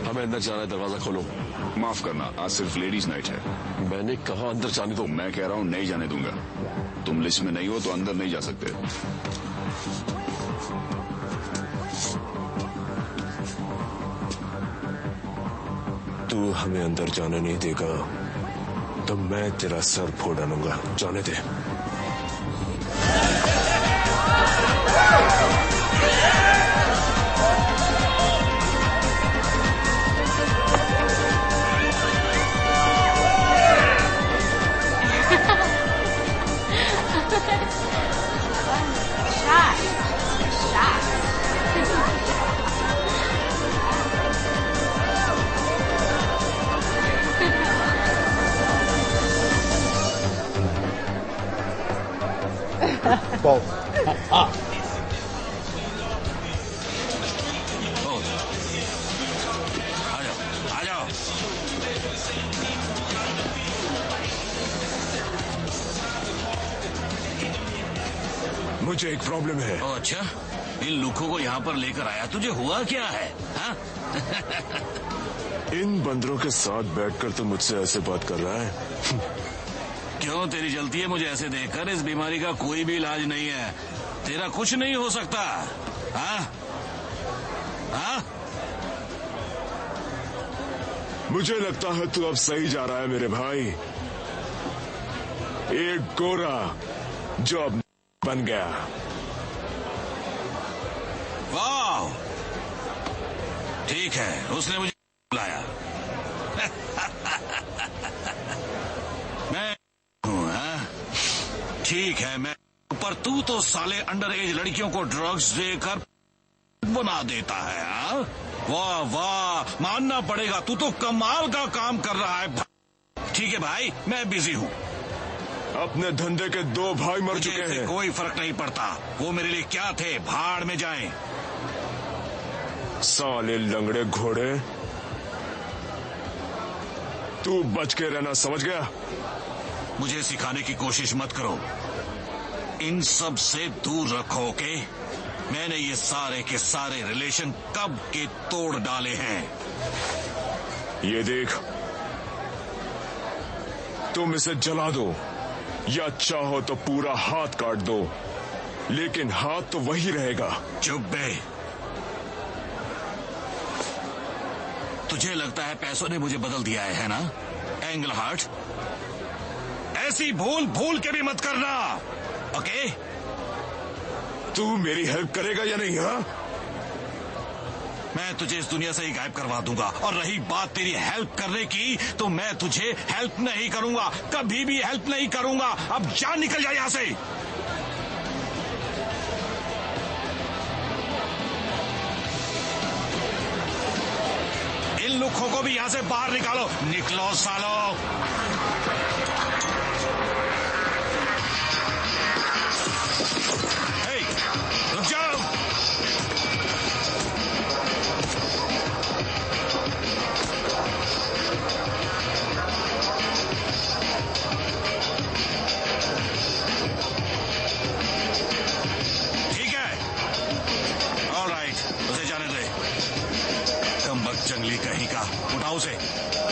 हमें अंदर जाना है, दरवाजा खोलो। माफ करना, आज सिर्फ लेडीज नाइट है। मैंने कहा अंदर जाने दो। मैं कह रहा हूँ नहीं जाने दूंगा। तुम लिस्ट में नहीं हो तो अंदर नहीं जा सकते। तू हमें अंदर जाने नहीं देगा तो मैं तेरा सर फोड़ डालूंगा। जाने दे। fault. आ जाओ। मुझे एक प्रॉब्लम है। ओ अच्छा, इन लुखों को यहाँ पर लेकर आया, तुझे हुआ क्या है? हाँ? इन बंदरों के साथ बैठकर तो मुझसे ऐसे बात कर रहा है। क्यों तेरी जलती है मुझे ऐसे देखकर? इस बीमारी का कोई भी इलाज नहीं है, तेरा कुछ नहीं हो सकता। हाँ? हाँ? मुझे लगता है तू अब सही जा रहा है मेरे भाई। एक गोरा जो अब बन गया। वाह, ठीक है, उसने मुझे बुलाया। मैं हूँ, हाँ? ठीक है, मैं पर तू तो साले अंडर एज लड़कियों को ड्रग्स देकर बना देता है। हाँ? वाह वाह, मानना पड़ेगा, तू तो कमाल का काम कर रहा है। ठीक है भाई, मैं बिजी हूँ। अपने धंधे के 2 भाई मर चुके हैं। कोई फर्क नहीं पड़ता, वो मेरे लिए क्या थे, भाड़ में जाएं। साले लंगड़े घोड़े, तू बच के रहना, समझ गया? मुझे सिखाने की कोशिश मत करो, इन सब से दूर रखो, ओके? मैंने ये सारे के सारे रिलेशन कब के तोड़ डाले हैं। ये देख, तुम इसे जला दो या चाहो तो पूरा हाथ काट दो, लेकिन हाथ तो वही रहेगा। चुप बे। तुझे लगता है पैसों ने मुझे बदल दिया है ना, एंगल हार्ट? ऐसी भूल भूल के भी मत करना, ओके? तू मेरी हेल्प करेगा या नहीं? हाँ, मैं तुझे इस दुनिया से ही गायब करवा दूंगा। और रही बात तेरी हेल्प करने की, तो मैं तुझे हेल्प नहीं करूंगा, कभी भी हेल्प नहीं करूंगा। अब जा, निकल जा यहां से। इन लुखों को भी यहां से बाहर निकालो। निकलो सालो। रुक जाओ। ठीक है, ऑलराइट, उसे जाने दे। कमबख्त जंगली कहीं का, उठाओ उसे,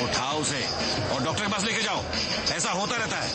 उठाओ उसे और डॉक्टर के पास लेके जाओ। ऐसा होता रहता है।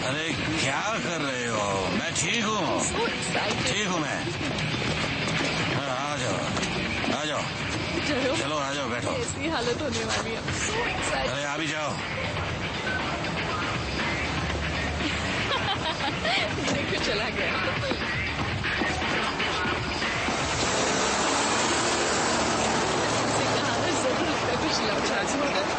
अरे क्या कर रहे हो? मैं ठीक हूँ, ठीक हूँ मैं। आ जाओ, आ जाओ, चलो आ जाओ, बैठो। ऐसी हालत होने वाली है। अरे आ भी जाओ। देखो चला गया। कुछ लफड़ा है।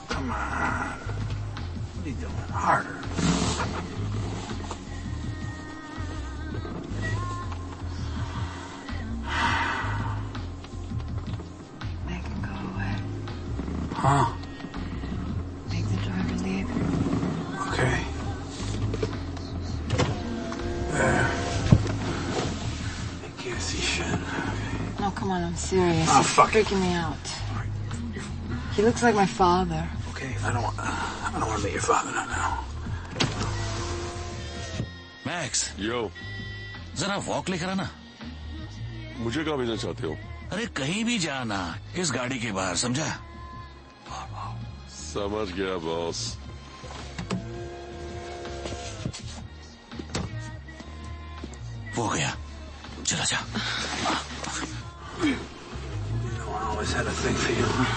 Come on. What are you doing? Harder. Make him go away. Huh? Make the driver leave. Okay. There. I can't see shit. No, come on, I'm serious. Oh, fuck it. Freaking me out. He looks like my father. Okay, I don't want to meet your father now. Max, yo, जरा walk लेकर आना। मुझे कहाँ भेजना चाहते हो? अरे कहीं भी जाना, इस गाड़ी के बाहर, समझा? समझ गया बॉस। वो गया, चला जा। Always had a thing for you, huh?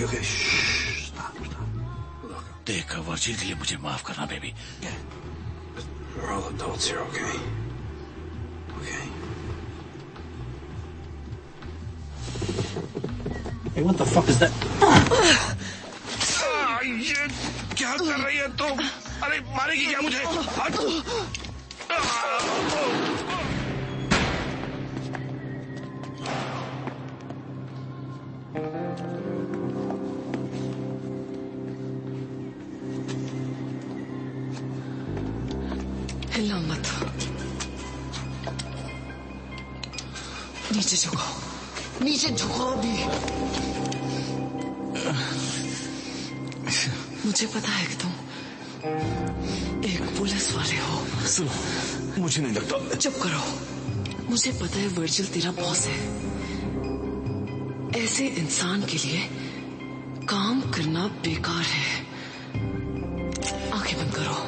Okay, shh, stop. देख, वर्जिल के लिए मुझे माफ करना baby. We're all adults here, okay? Okay. Hey, what the fuck is that? ये क्या कर रही है तुम? अरे मारेगी क्या मुझे? हिलना मत, नीचे झुको, नीचे झुको अभी। मुझे पता है कि तुम एक पुलिस वाले हो। सुनो, मुझे नहीं लगता। चुप करो। मुझे पता है वर्जिल तेरा बॉस है। ऐसे इंसान के लिए काम करना बेकार है। आंखें बंद करो।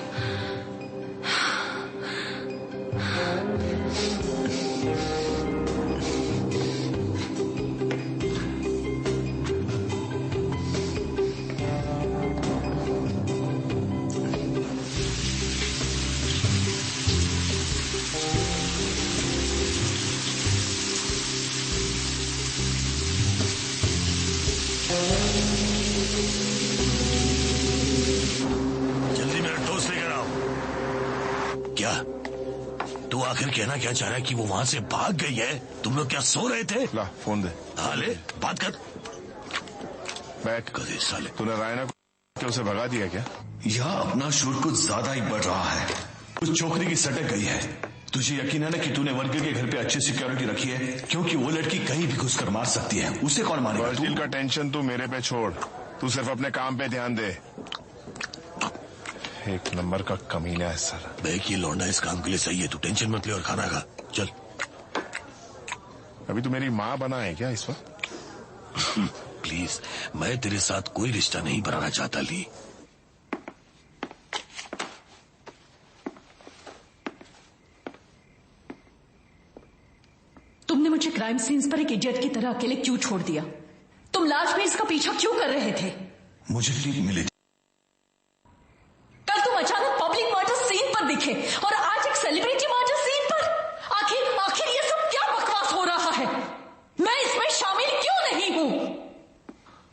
क्या तू आखिर कहना क्या चाह रहा है कि वो वहां से भाग गई है? तुम लोग क्या सो रहे थे? ला फोन दे। हाँ ले, बात कर। बैठ। कदे साले, तूने रायना को उसे भगा दिया क्या? यहाँ अपना शोर कुछ ज्यादा ही बढ़ रहा है। कुछ छोकरी की सटक गई है। तुझे यकीन है ना कि तूने वर्जिल के घर पे अच्छी सिक्योरिटी रखी है? क्योंकि वो लड़की कहीं भी घुसकर मार सकती है। उसे कौन मारेगा? वर्जिल का टेंशन तू मेरे पे छोड़, तू सिर्फ अपने काम पे ध्यान दे। एक नंबर का कमीना है सर। बैग ये लौंडा इस काम के लिए सही है, तू टेंशन मत ले और खाना खा। चल। अभी तू मेरी माँ बना है क्या इस वक्त? प्लीज, मैं तेरे साथ कोई रिश्ता नहीं बनाना चाहता ली। तुमने मुझे क्राइम सीन्स पर एक इडियट की तरह अकेले क्यों छोड़ दिया? तुम लास्ट में इसका पीछा क्यों कर रहे थे? मुझे लीड मिली। कल तुम अचानक पब्लिक मर्डर सीन पर दिखे और आज एक सेलिब्रिटी मर्डर सीन पर। आखिर ये सब क्या बकवास हो रहा है? मैं इसमें शामिल क्यों नहीं हूँ?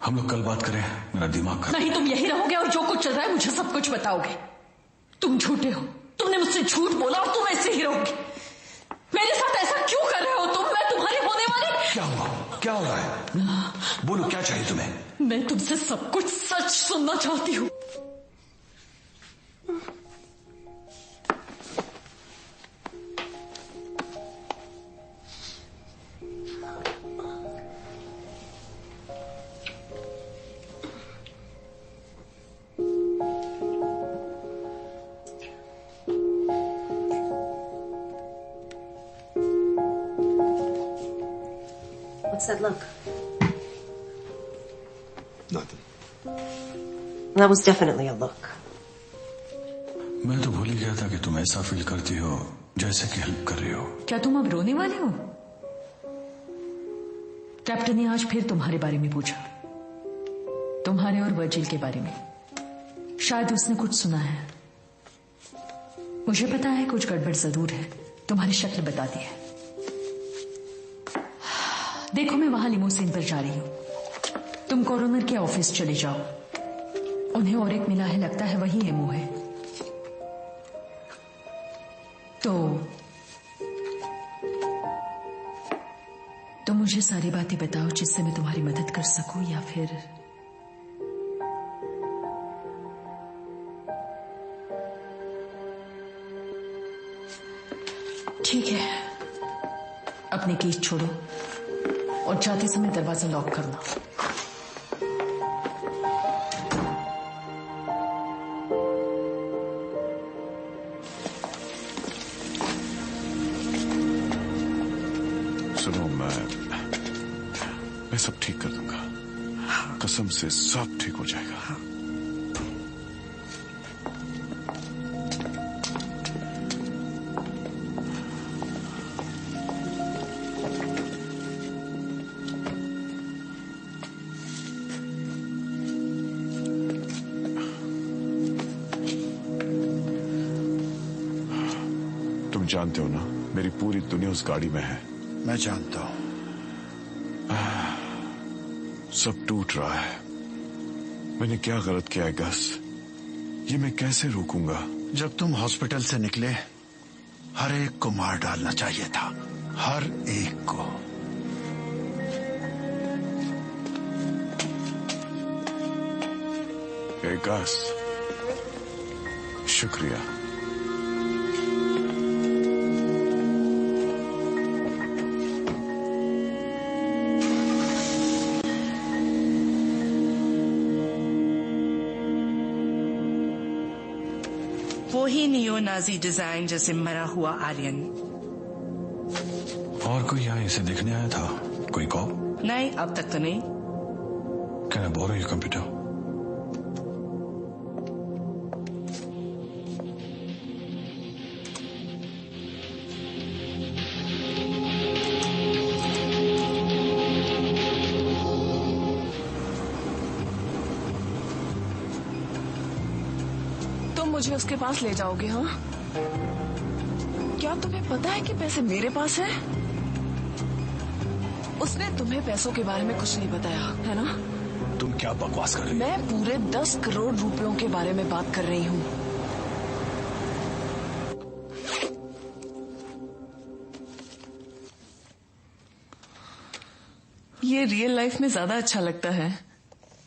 हम लोग कल बात करें, मेरा दिमाग खराब। नहीं, तुम यही रहोगे और जो कुछ चल रहा है मुझे सब कुछ बताओगे। तुम झूठे हो, तुमने मुझसे झूठ बोला और तुम ऐसे ही रहोगे। मेरे साथ ऐसा क्यों कर रहे हो तुम? मैं तुम्हारे होने वाले। क्या हुआ? क्या हो रहा है? बोलो, क्या चाहिए तुम्हें? मैं तुमसे सब कुछ सच सुनना चाहती हूँ। What's that look? Nothing. That was definitely a look. मैं तो भूल ही गया था कि तुम ऐसा फील करती हो जैसे कि हेल्प कर रही हो। क्या तुम अब रोने वाले हो? कैप्टन ने आज फिर तुम्हारे बारे में पूछा, तुम्हारे और वर्जिल के बारे में। शायद उसने कुछ सुना है। मुझे पता है कुछ गड़बड़ जरूर है, तुम्हारी शक्ल बताती है। देखो, मैं वहां लिमोसिन पर जा रही हूं। तुम कॉरोनर के ऑफिस चले जाओ। उन्हें और एक मिला है, लगता है वही एमओ है। तो मुझे सारी बातें बताओ जिससे मैं तुम्हारी मदद कर सकूं, या फिर ठीक है, अपने केस छोड़ो और जाते समय दरवाजा लॉक करना। सुनो, मैं सब ठीक कर दूंगा, कसम से सब ठीक हो जाएगा। तुम जानते हो ना, मेरी पूरी दुनिया उस गाड़ी में है। मैं जानता हूं। सब टूट रहा है। मैंने क्या गलत किया है गस? ये मैं कैसे रोकूंगा? जब तुम हॉस्पिटल से निकले, हर एक को मार डालना चाहिए था, हर एक को। गस, शुक्रिया। वो ही नियो नाजी डिजाइन जैसे मरा हुआ आर्यन। और कोई यहाँ इसे देखने आया था? कोई कॉल? नहीं, अब तक तो नहीं। Can I borrow your computer? मुझे उसके पास ले जाओगे? हाँ, क्या तुम्हें पता है कि पैसे मेरे पास हैं? उसने तुम्हें पैसों के बारे में कुछ नहीं बताया है ना? तुम क्या बकवास कर रही हो? मैं पूरे 10 करोड़ रुपयों के बारे में बात कर रही हूँ। ये रियल लाइफ में ज्यादा अच्छा लगता है।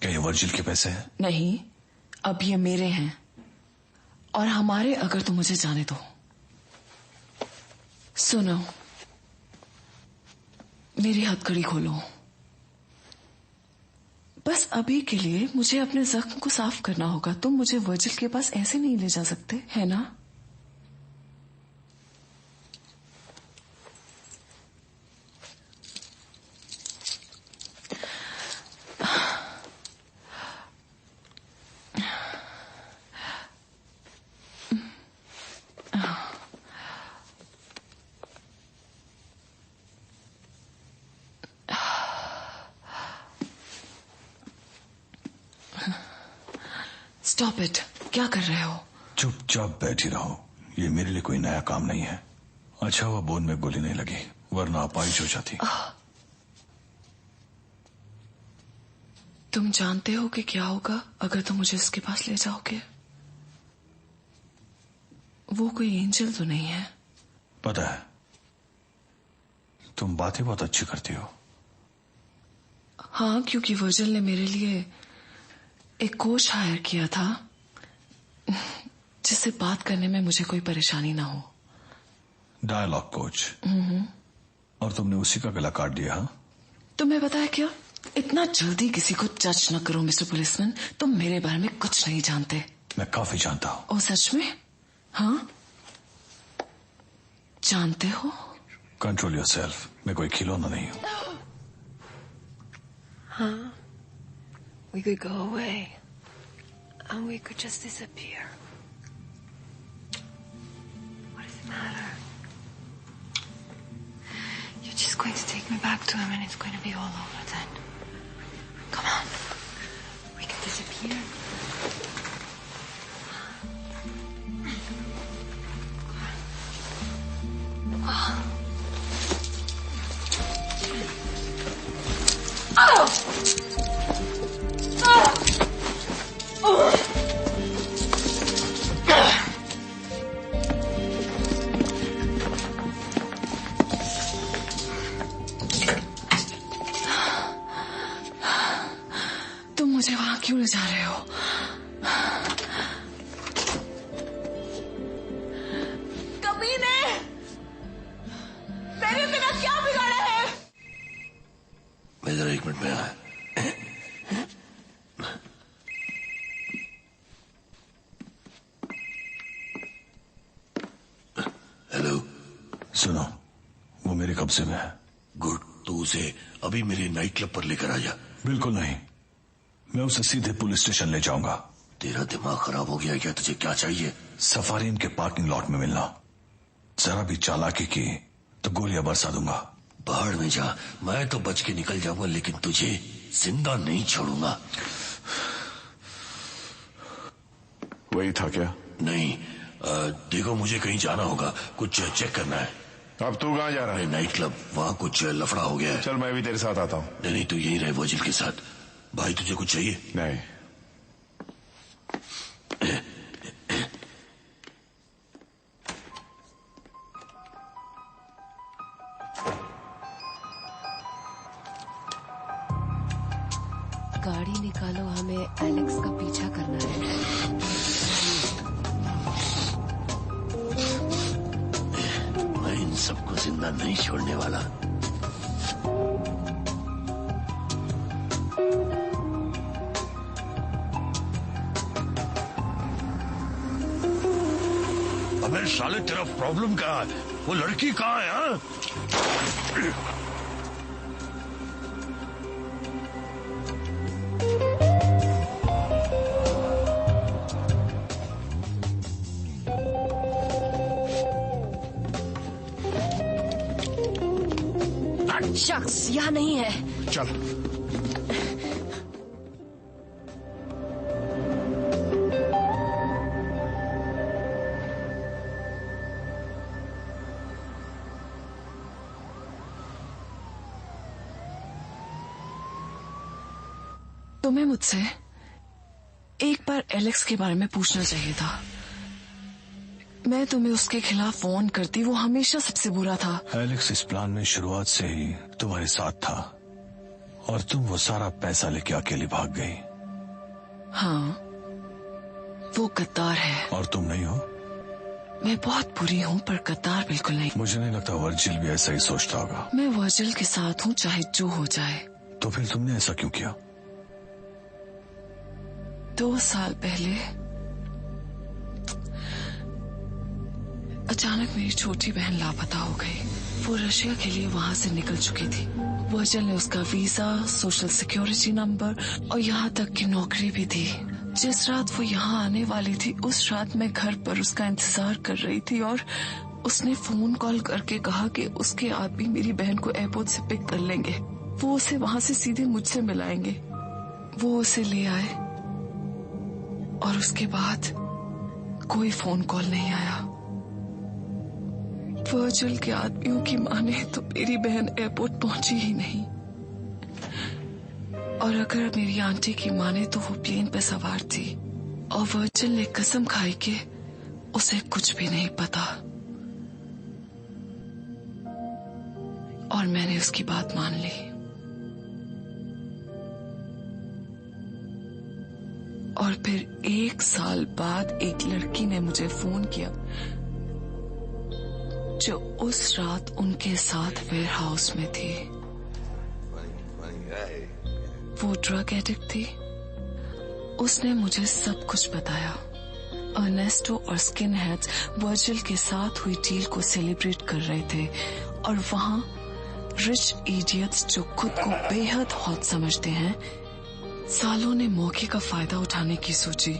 क्या ये वर्जिल के पैसे हैं? नहीं, अब ये मेरे हैं और हमारे। अगर तुम मुझे जाने दो। सुनो, मेरी हथकड़ी खोलो। बस अभी के लिए मुझे अपने जख्म को साफ करना होगा। तुम मुझे वर्जिल के पास ऐसे नहीं ले जा सकते, है ना? Stop it. क्या कर रहे हो? चुपचाप बैठी रहो। ये मेरे लिए कोई नया काम नहीं है। अच्छा हुआ बोन में गोली नहीं लगी, वरना अपाहिज हो जाती। तुम जानते हो कि क्या होगा अगर तुम मुझे उसके पास ले जाओगे? वो कोई एंजल तो नहीं है। पता है, तुम बातें बहुत अच्छी करती हो। हाँ, क्योंकि वर्जिल ने मेरे लिए एक कोच हायर किया था जिससे बात करने में मुझे कोई परेशानी ना हो। Dialogue coach. और तुमने उसी का गला काट दिया? हाँ, तुम्हें पता है क्या, इतना जल्दी किसी को जज न करो मिस्टर पुलिसमैन। तुम मेरे बारे में कुछ नहीं जानते। मैं काफी जानता हूँ। ओ सच में? हाँ, जानते हो? Control yourself. मैं कोई खिलौना नहीं हूँ। हाँ, we could go away and we could just disappear. What does it matter? You're just going to take me back to him and it's going to be all over then. Come on, we can disappear. Oh! तुम मुझे वहां क्यों ले जा रहे हो? कमीने! मेरे बिना क्या बिगाड़ा है? मैं जरा 1 मिनट में आया। हेलो। सुनो, वो मेरे कब्जे में है। गुड, तू उसे अभी मेरे नाइट क्लब पर लेकर आ जा। बिल्कुल नहीं, मैं उसे सीधे पुलिस स्टेशन ले जाऊंगा। तेरा दिमाग खराब हो गया क्या? तुझे क्या चाहिए? सफारीन के पार्किंग लॉट में मिलना। जरा भी चालाकी की तो गोलियां बरसा दूंगा। बाहर में जा, मैं तो बच के निकल जाऊंगा, लेकिन तुझे जिंदा नहीं छोड़ूंगा। वही था क्या? नहीं, देखो मुझे कहीं जाना होगा, कुछ चेक करना है। अब तू कहाँ जा रहा है? नाइट क्लब, वहाँ कुछ लफड़ा हो गया है। चल मैं भी तेरे साथ आता हूँ। नहीं, तू यहीं रहे वर्जिल के साथ। भाई तुझे कुछ चाहिए? नहीं। गाड़ी निकालो, हमें एलेक्स का पीछा करना है। मैं इन सबको जिंदा नहीं छोड़ने वाला। अबे साले, तेरा प्रॉब्लम क्या है? वो लड़की कहाँ है? हाँ? शख्स यहाँ नहीं है। चल। तुम्हें मुझसे एक बार एलेक्स के बारे में पूछना चाहिए था। मैं तुम्हें उसके खिलाफ फोन करती, वो हमेशा सबसे बुरा था। एलेक्स इस प्लान में शुरुआत से ही तुम्हारे साथ था और तुम वो सारा पैसा लेके अकेली भाग गई। हाँ, वो गद्दार है। और तुम नहीं हो? मैं बहुत बुरी हूँ, पर गद्दार बिल्कुल नहीं। मुझे नहीं लगता वर्जिल भी ऐसा ही सोचता होगा। मैं वर्जिल के साथ हूँ, चाहे जो हो जाए। तो फिर तुमने ऐसा क्यों किया? 2 साल पहले अचानक मेरी छोटी बहन लापता हो गई। वो रशिया के लिए वहां से निकल चुकी थी। वर्जिल ने उसका वीजा, सोशल सिक्योरिटी नंबर और यहाँ तक की नौकरी भी दी। जिस रात वो यहाँ आने वाली थी, उस रात मैं घर पर उसका इंतजार कर रही थी और उसने फोन कॉल करके कहा कि उसके आदमी मेरी बहन को एयरपोर्ट से पिक कर लेंगे। वो उसे वहां से सीधे मुझसे मिलाएंगे। वो उसे ले आए और उसके बाद कोई फोन कॉल नहीं आया। वर्जिल के आदमियों की माने तो मेरी बहन एयरपोर्ट पहुंची ही नहीं, और अगर मेरी आंटी की माने तो वो प्लेन पे सवार थी और वर्जिल ने कसम खाई कि उसे कुछ भी नहीं पता। और मैंने उसकी बात मान ली। और फिर 1 साल बाद एक लड़की ने मुझे फोन किया जो उस रात उनके साथ वेयर हाउस में थी। वो ड्रग एडिक्ट थी। उसने मुझे सब कुछ बताया। अर्नेस्टो और स्किन हेड्स वर्जिल के साथ हुई डील को सेलिब्रेट कर रहे थे और वहां रिच इडियट्स जो खुद को बेहद हॉट समझते हैं, सालों ने मौके का फायदा उठाने की सोची।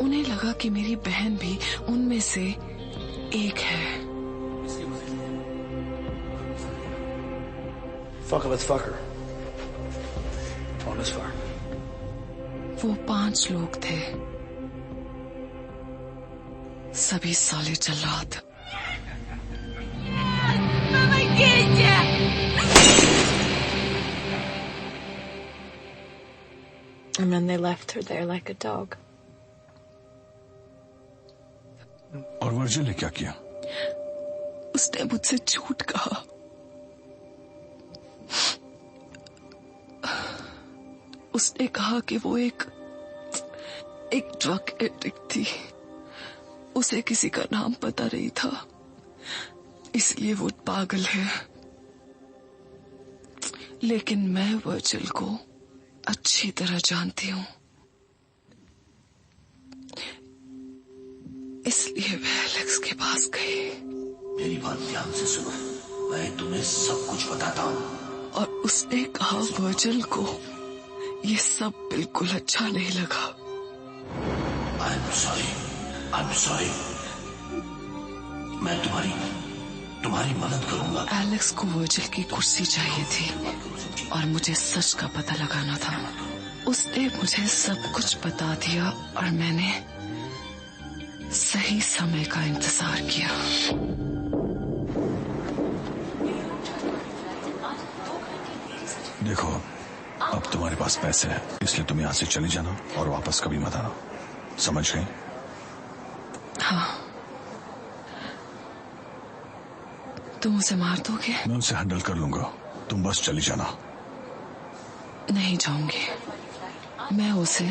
उन्हें लगा कि मेरी बहन भी उनमें से एक है। Fuck it, let's fuck her. On this far. वो 5 लोग थे, सभी साले जल्लाद। And then they left her there like a dog. और वर्जिल ने क्या किया? उसने मुझसे झूठ कहा। उसने कहा कि वो एक ड्रग एडिक्ट थी। उसे किसी का नाम पता नहीं था, इसलिए वो पागल है। लेकिन मैं वर्जिल को अच्छी तरह जानती हूँ, इसलिए मैं एलेक्स के पास गई। मेरी बात ध्यान से सुनो, मैं तुम्हें सब कुछ बताता हूँ। और उसने कहा वर्जिल को ये सब बिल्कुल अच्छा नहीं लगा। I'm sorry। मैं तुम्हारी मदद करूंगा। एलेक्स को वर्जिल की कुर्सी चाहिए थी और मुझे सच का पता लगाना था। उसने मुझे सब कुछ बता दिया और मैंने सही समय का इंतजार किया। देखो, अब तुम्हारे पास पैसे हैं, इसलिए तुम यहाँ से चली जाना और वापस कभी मत आना, समझ गई? हाँ। तुम उसे मार दोगे? मैं उसे हैंडल कर लूंगा, तुम बस चली जाना। नहीं जाऊंगी, मैं उसे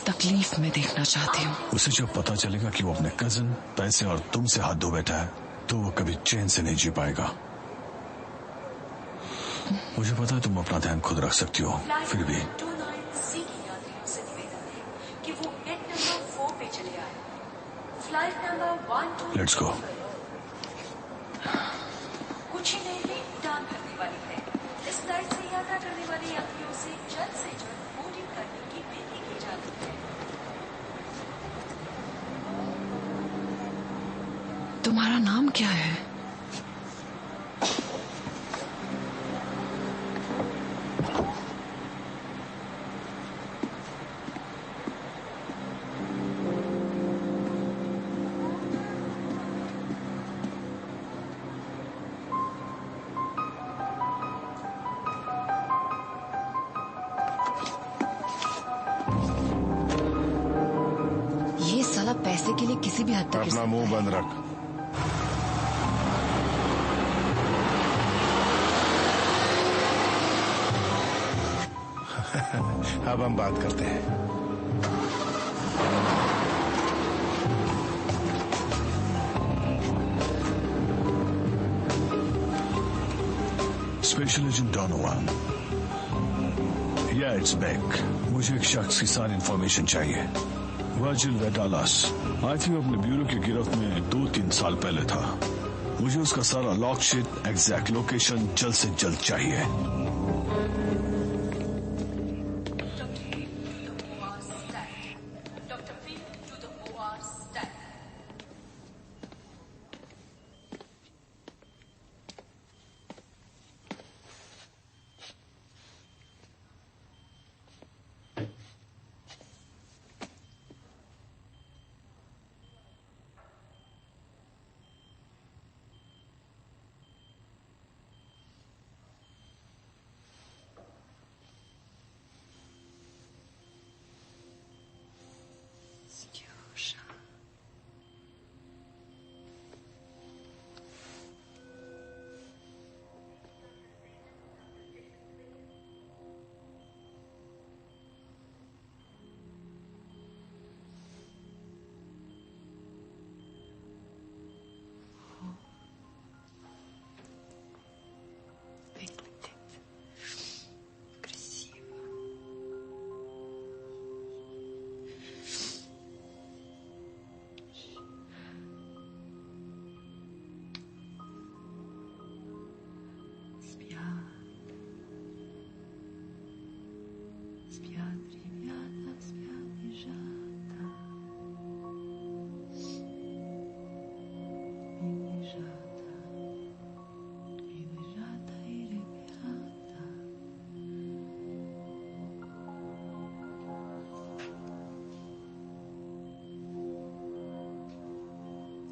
तकलीफ में देखना चाहती हूँ। उसे जब पता चलेगा कि वो अपने कजन, पैसे और तुमसे हाथ धो बैठा है, तो वो कभी चैन से नहीं जी पाएगा। मुझे पता है तुम अपना ध्यान खुद रख सकती हो, फिर भी लेट्स गो। कुछ ही देर में उड़ान भरने वाली है। इस फ्लाइट से यात्रा करने वाले यात्रियों से जल्द बोर्डिंग करने की विनती की जाती है। तुम्हारा नाम क्या है? पैसे के लिए किसी भी हद तक अपना मुंह बंद रख। अब हम बात करते हैं। स्पेशल एजेंट डॉनोवान, या इट्स बैक। मुझे एक शख्स की सारी इंफॉर्मेशन चाहिए। वर्जिल वेडालास आई थिंक अपने ब्यूरो की गिरफ्त में 2-3 साल पहले था। मुझे उसका सारा लॉक शीट, एग्जैक्ट लोकेशन जल्द से जल्द चाहिए।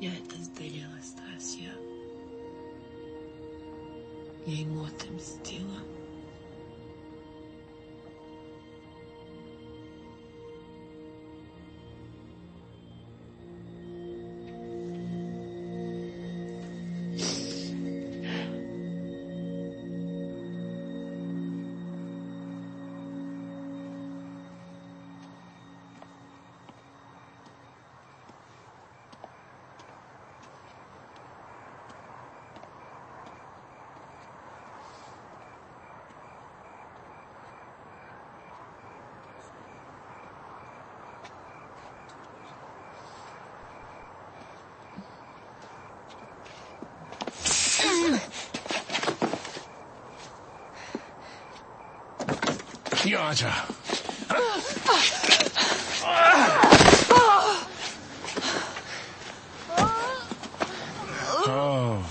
Я это сделала, Стасия. Я ему отомстила. यहाँ आ जा।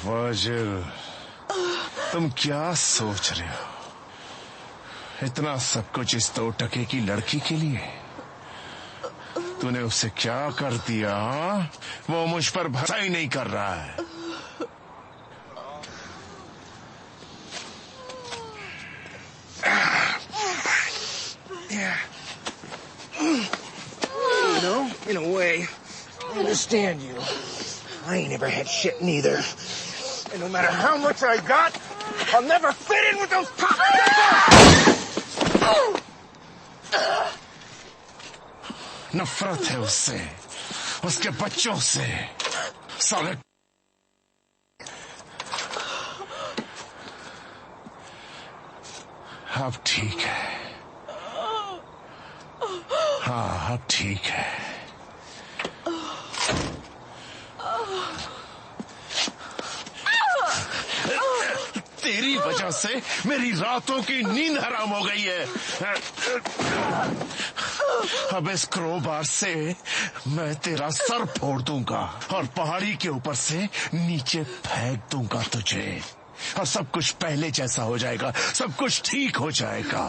वर्जिल, तुम क्या सोच रहे हो? इतना सब कुछ इस 2 टके की लड़की के लिए? तूने उससे क्या कर दिया? वो मुझ पर भरोसा ही नहीं कर रहा है। You know, in a way, I understand you. I ain't never had shit neither. And no matter how much I got, I'll never fit in with those नफरत है उससे, उसके बच्चों से, साले। अब ठीक है। हाँ, अब ठीक है। तेरी वजह से मेरी रातों की नींद हराम हो गई है। अब इस क्रोबार से मैं तेरा सर फोड़ दूंगा और पहाड़ी के ऊपर से नीचे फेंक दूंगा तुझे, और सब कुछ पहले जैसा हो जाएगा, सब कुछ ठीक हो जाएगा।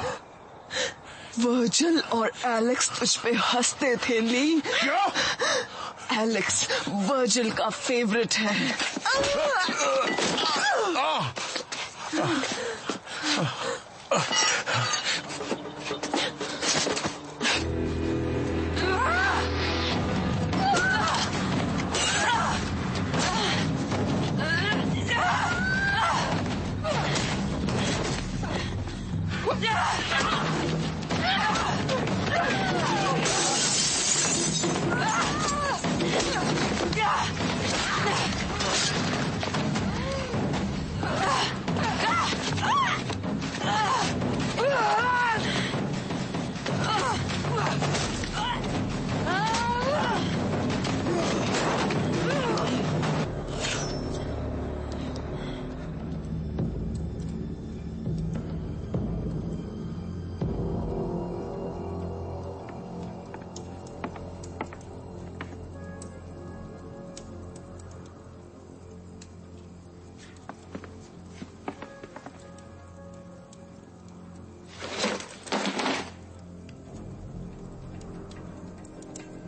वर्जिल और एलेक्स तुझ पे हंसते थे ली। क्या? एलेक्स वर्जिल का फेवरेट है।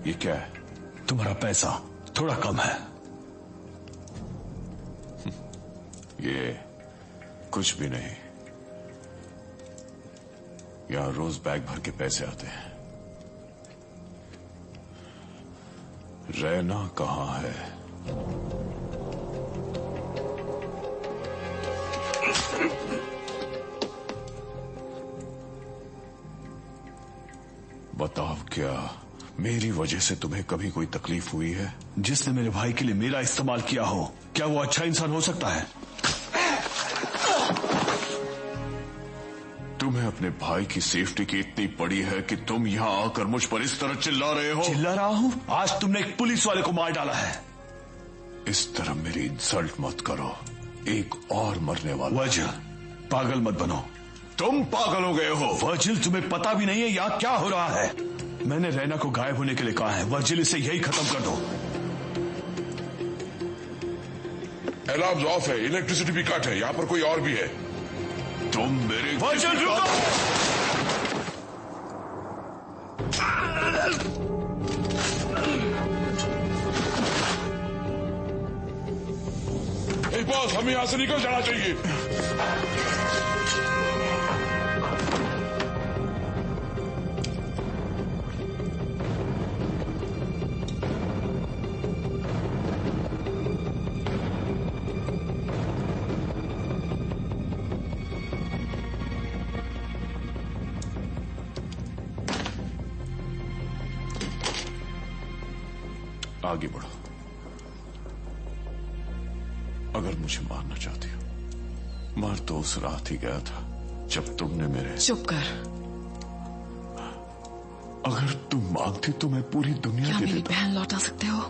ये क्या है? तुम्हारा पैसा थोड़ा कम है। ये कुछ भी नहीं। यहां रोज बैग भर के पैसे आते हैं। रहना कहां है? बताओ, क्या मेरी वजह से तुम्हें कभी कोई तकलीफ हुई है? जिसने मेरे भाई के लिए मेरा इस्तेमाल किया हो, क्या वो अच्छा इंसान हो सकता है? तुम्हें अपने भाई की सेफ्टी की इतनी पड़ी है कि तुम यहां आकर मुझ पर इस तरह चिल्ला रहे हो? चिल्ला रहा हूं? आज तुमने एक पुलिस वाले को मार डाला है। इस तरह मेरी इंसल्ट मत करो, एक और मरने वाला। वर्जिल, पागल मत बनो। तुम पागल हो गए हो। वर्जिल, तुम्हें पता भी नहीं है यहाँ क्या हो रहा है। मैंने रैना को गायब होने के लिए कहा है। वर्जिल, इसे यही खत्म कर दो। अलार्म ऑफ है, इलेक्ट्रिसिटी भी कट है, यहाँ पर कोई और भी है। तुम मेरे वर्जिल रुको! बॉस, हमें यहां से निकल जाना चाहिए। आगे बढ़ो। अगर मुझे मारना चाहती हो, मार तो उस रात ही गया था जब तुमने मेरे। चुप कर। अगर तुम मांगती तो मैं पूरी दुनिया क्या दे मेरी देता। बहन लौटा सकते हो?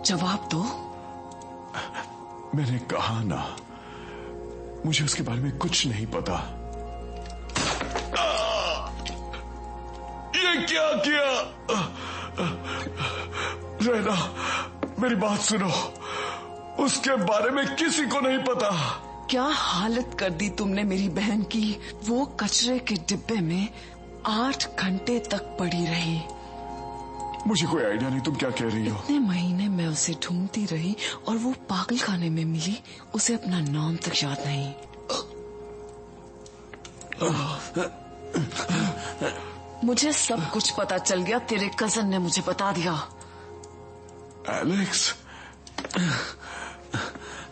जवाब दो। मैंने कहा ना, मुझे उसके बारे में कुछ नहीं पता। क्या किया? रहना, मेरी बात सुनो, उसके बारे में किसी को नहीं पता। क्या हालत कर दी तुमने मेरी बहन की। वो कचरे के डिब्बे में 8 घंटे तक पड़ी रही। मुझे कोई आइडिया नहीं तुम क्या कह रही हो। इतने महीने मैं उसे ढूंढती रही और वो पागल खाने में मिली। उसे अपना नाम तक याद नहीं। मुझे सब कुछ पता चल गया। तेरे कजन ने मुझे बता दिया। एलेक्स,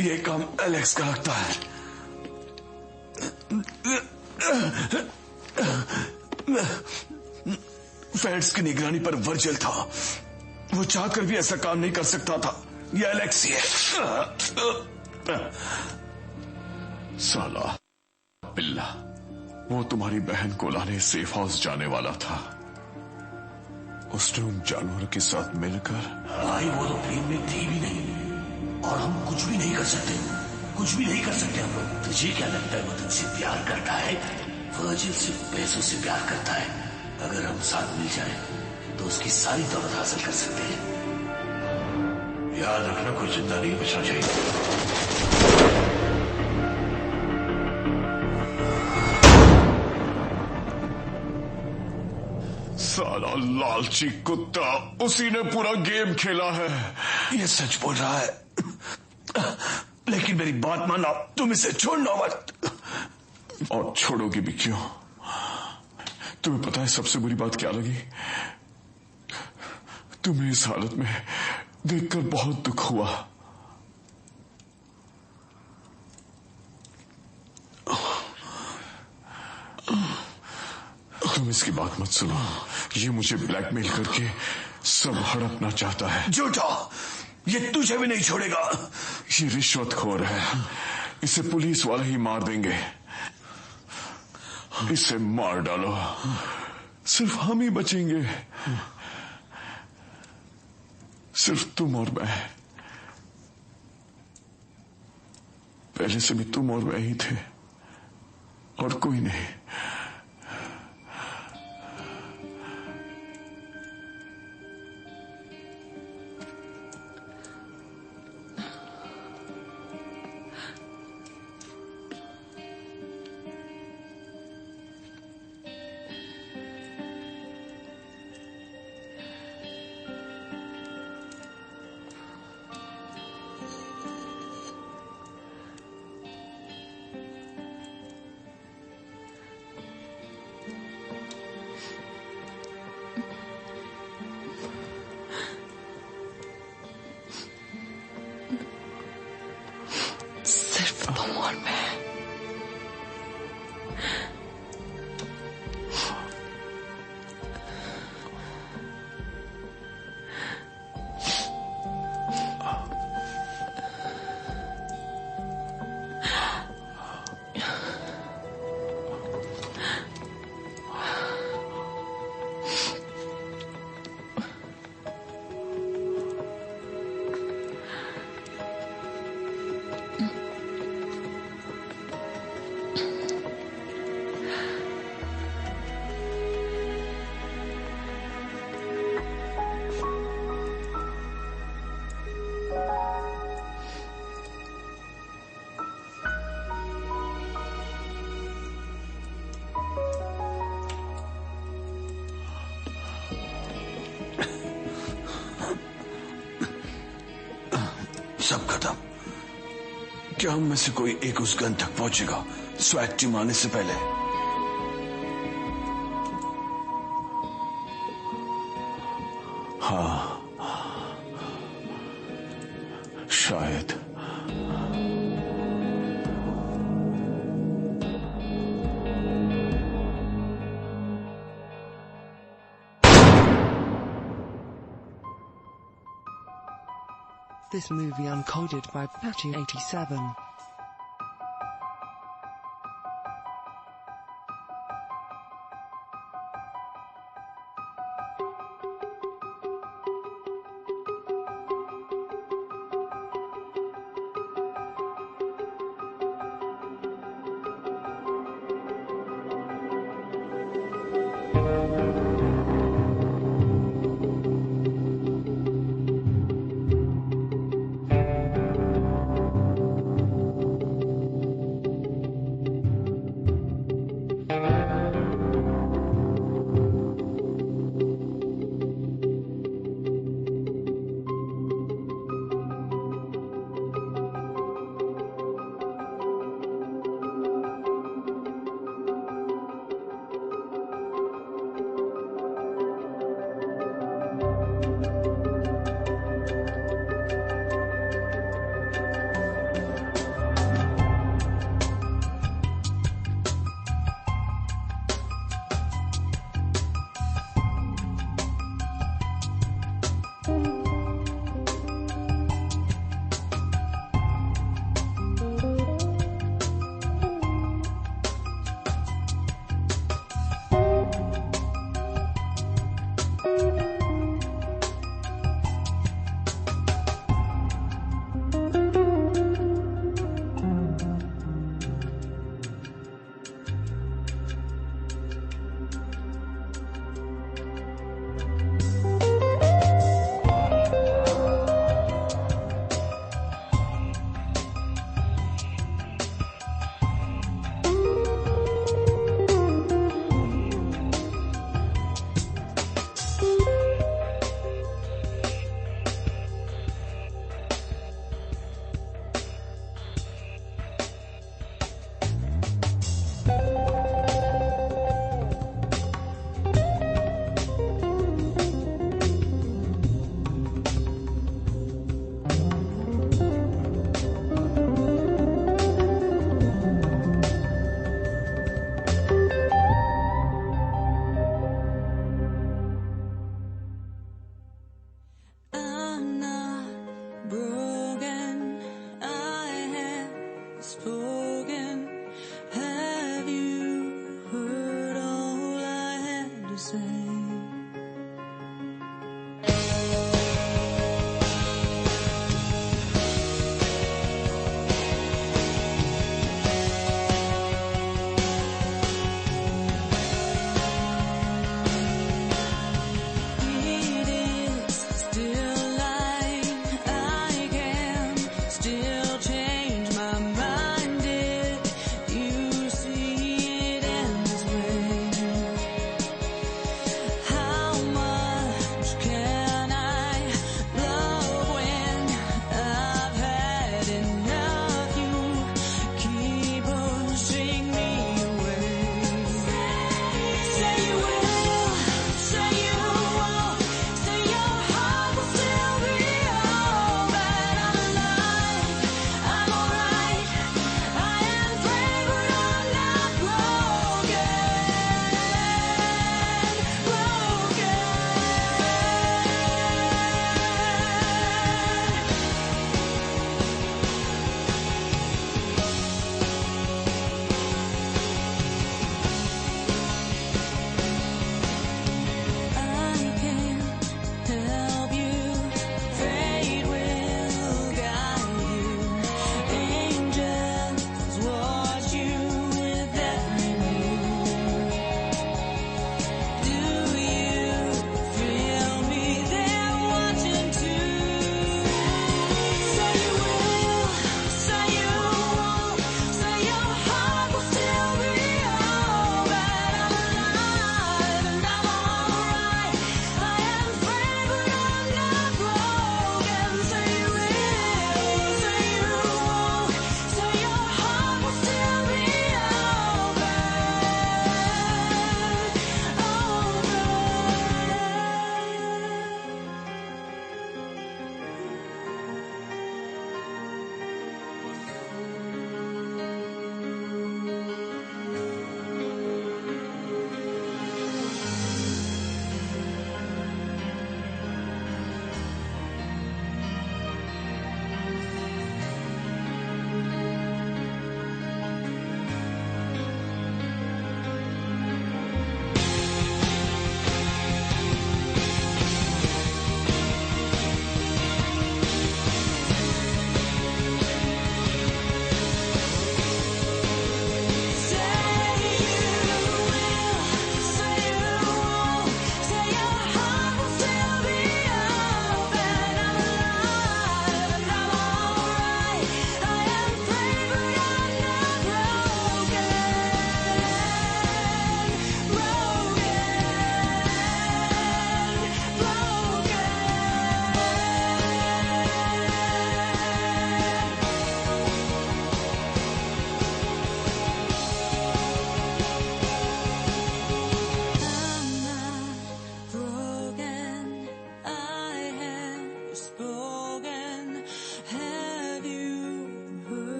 ये काम एलेक्स का लगता है। फेड्स की निगरानी पर वर्जिल था। वो चाहकर भी ऐसा काम नहीं कर सकता था। ये एलेक्स ही है। साला बिल्ला, वो तुम्हारी बहन को लाने सेफ हाउस जाने वाला था। उसने उन जानवरों के साथ मिलकर। भाई वो तो प्लेन में थी भी नहीं और हम कुछ भी नहीं कर सकते। कुछ भी नहीं कर सकते हम लोग। तुझे क्या लगता है वो तुझसे प्यार करता है? वर्जिल सिर्फ पैसों से प्यार करता है। अगर हम साथ मिल जाए तो उसकी सारी दौलत हासिल कर सकते हैं। याद रखना, कोई जिंदा नहीं बचना चाहिए। साला लालची कुत्ता, उसी ने पूरा गेम खेला है। ये सच बोल रहा है, लेकिन मेरी बात मानना, तुम इसे छोड़ना मत। और छोड़ोगी भी क्यों? तुम्हें पता है सबसे बुरी बात क्या लगी? तुम्हें इस हालत में देखकर बहुत दुख हुआ। तुम इसकी बात मत सुनो। ये मुझे ब्लैकमेल करके सब हड़पना चाहता है। झूठा, ये तुझे भी नहीं छोड़ेगा। ये रिश्वतखोर है। इसे पुलिस वाले ही मार देंगे। इसे मार डालो, सिर्फ हम ही बचेंगे। सिर्फ तुम और मैं। पहले से भी तुम और मैं ही थे और कोई नहीं। सब खत्म। क्या हम में से कोई एक उस गन तक पहुंचेगा स्वैग टीम आने से पहले? हाँ, शायद। This movie uncoded by Patchy87.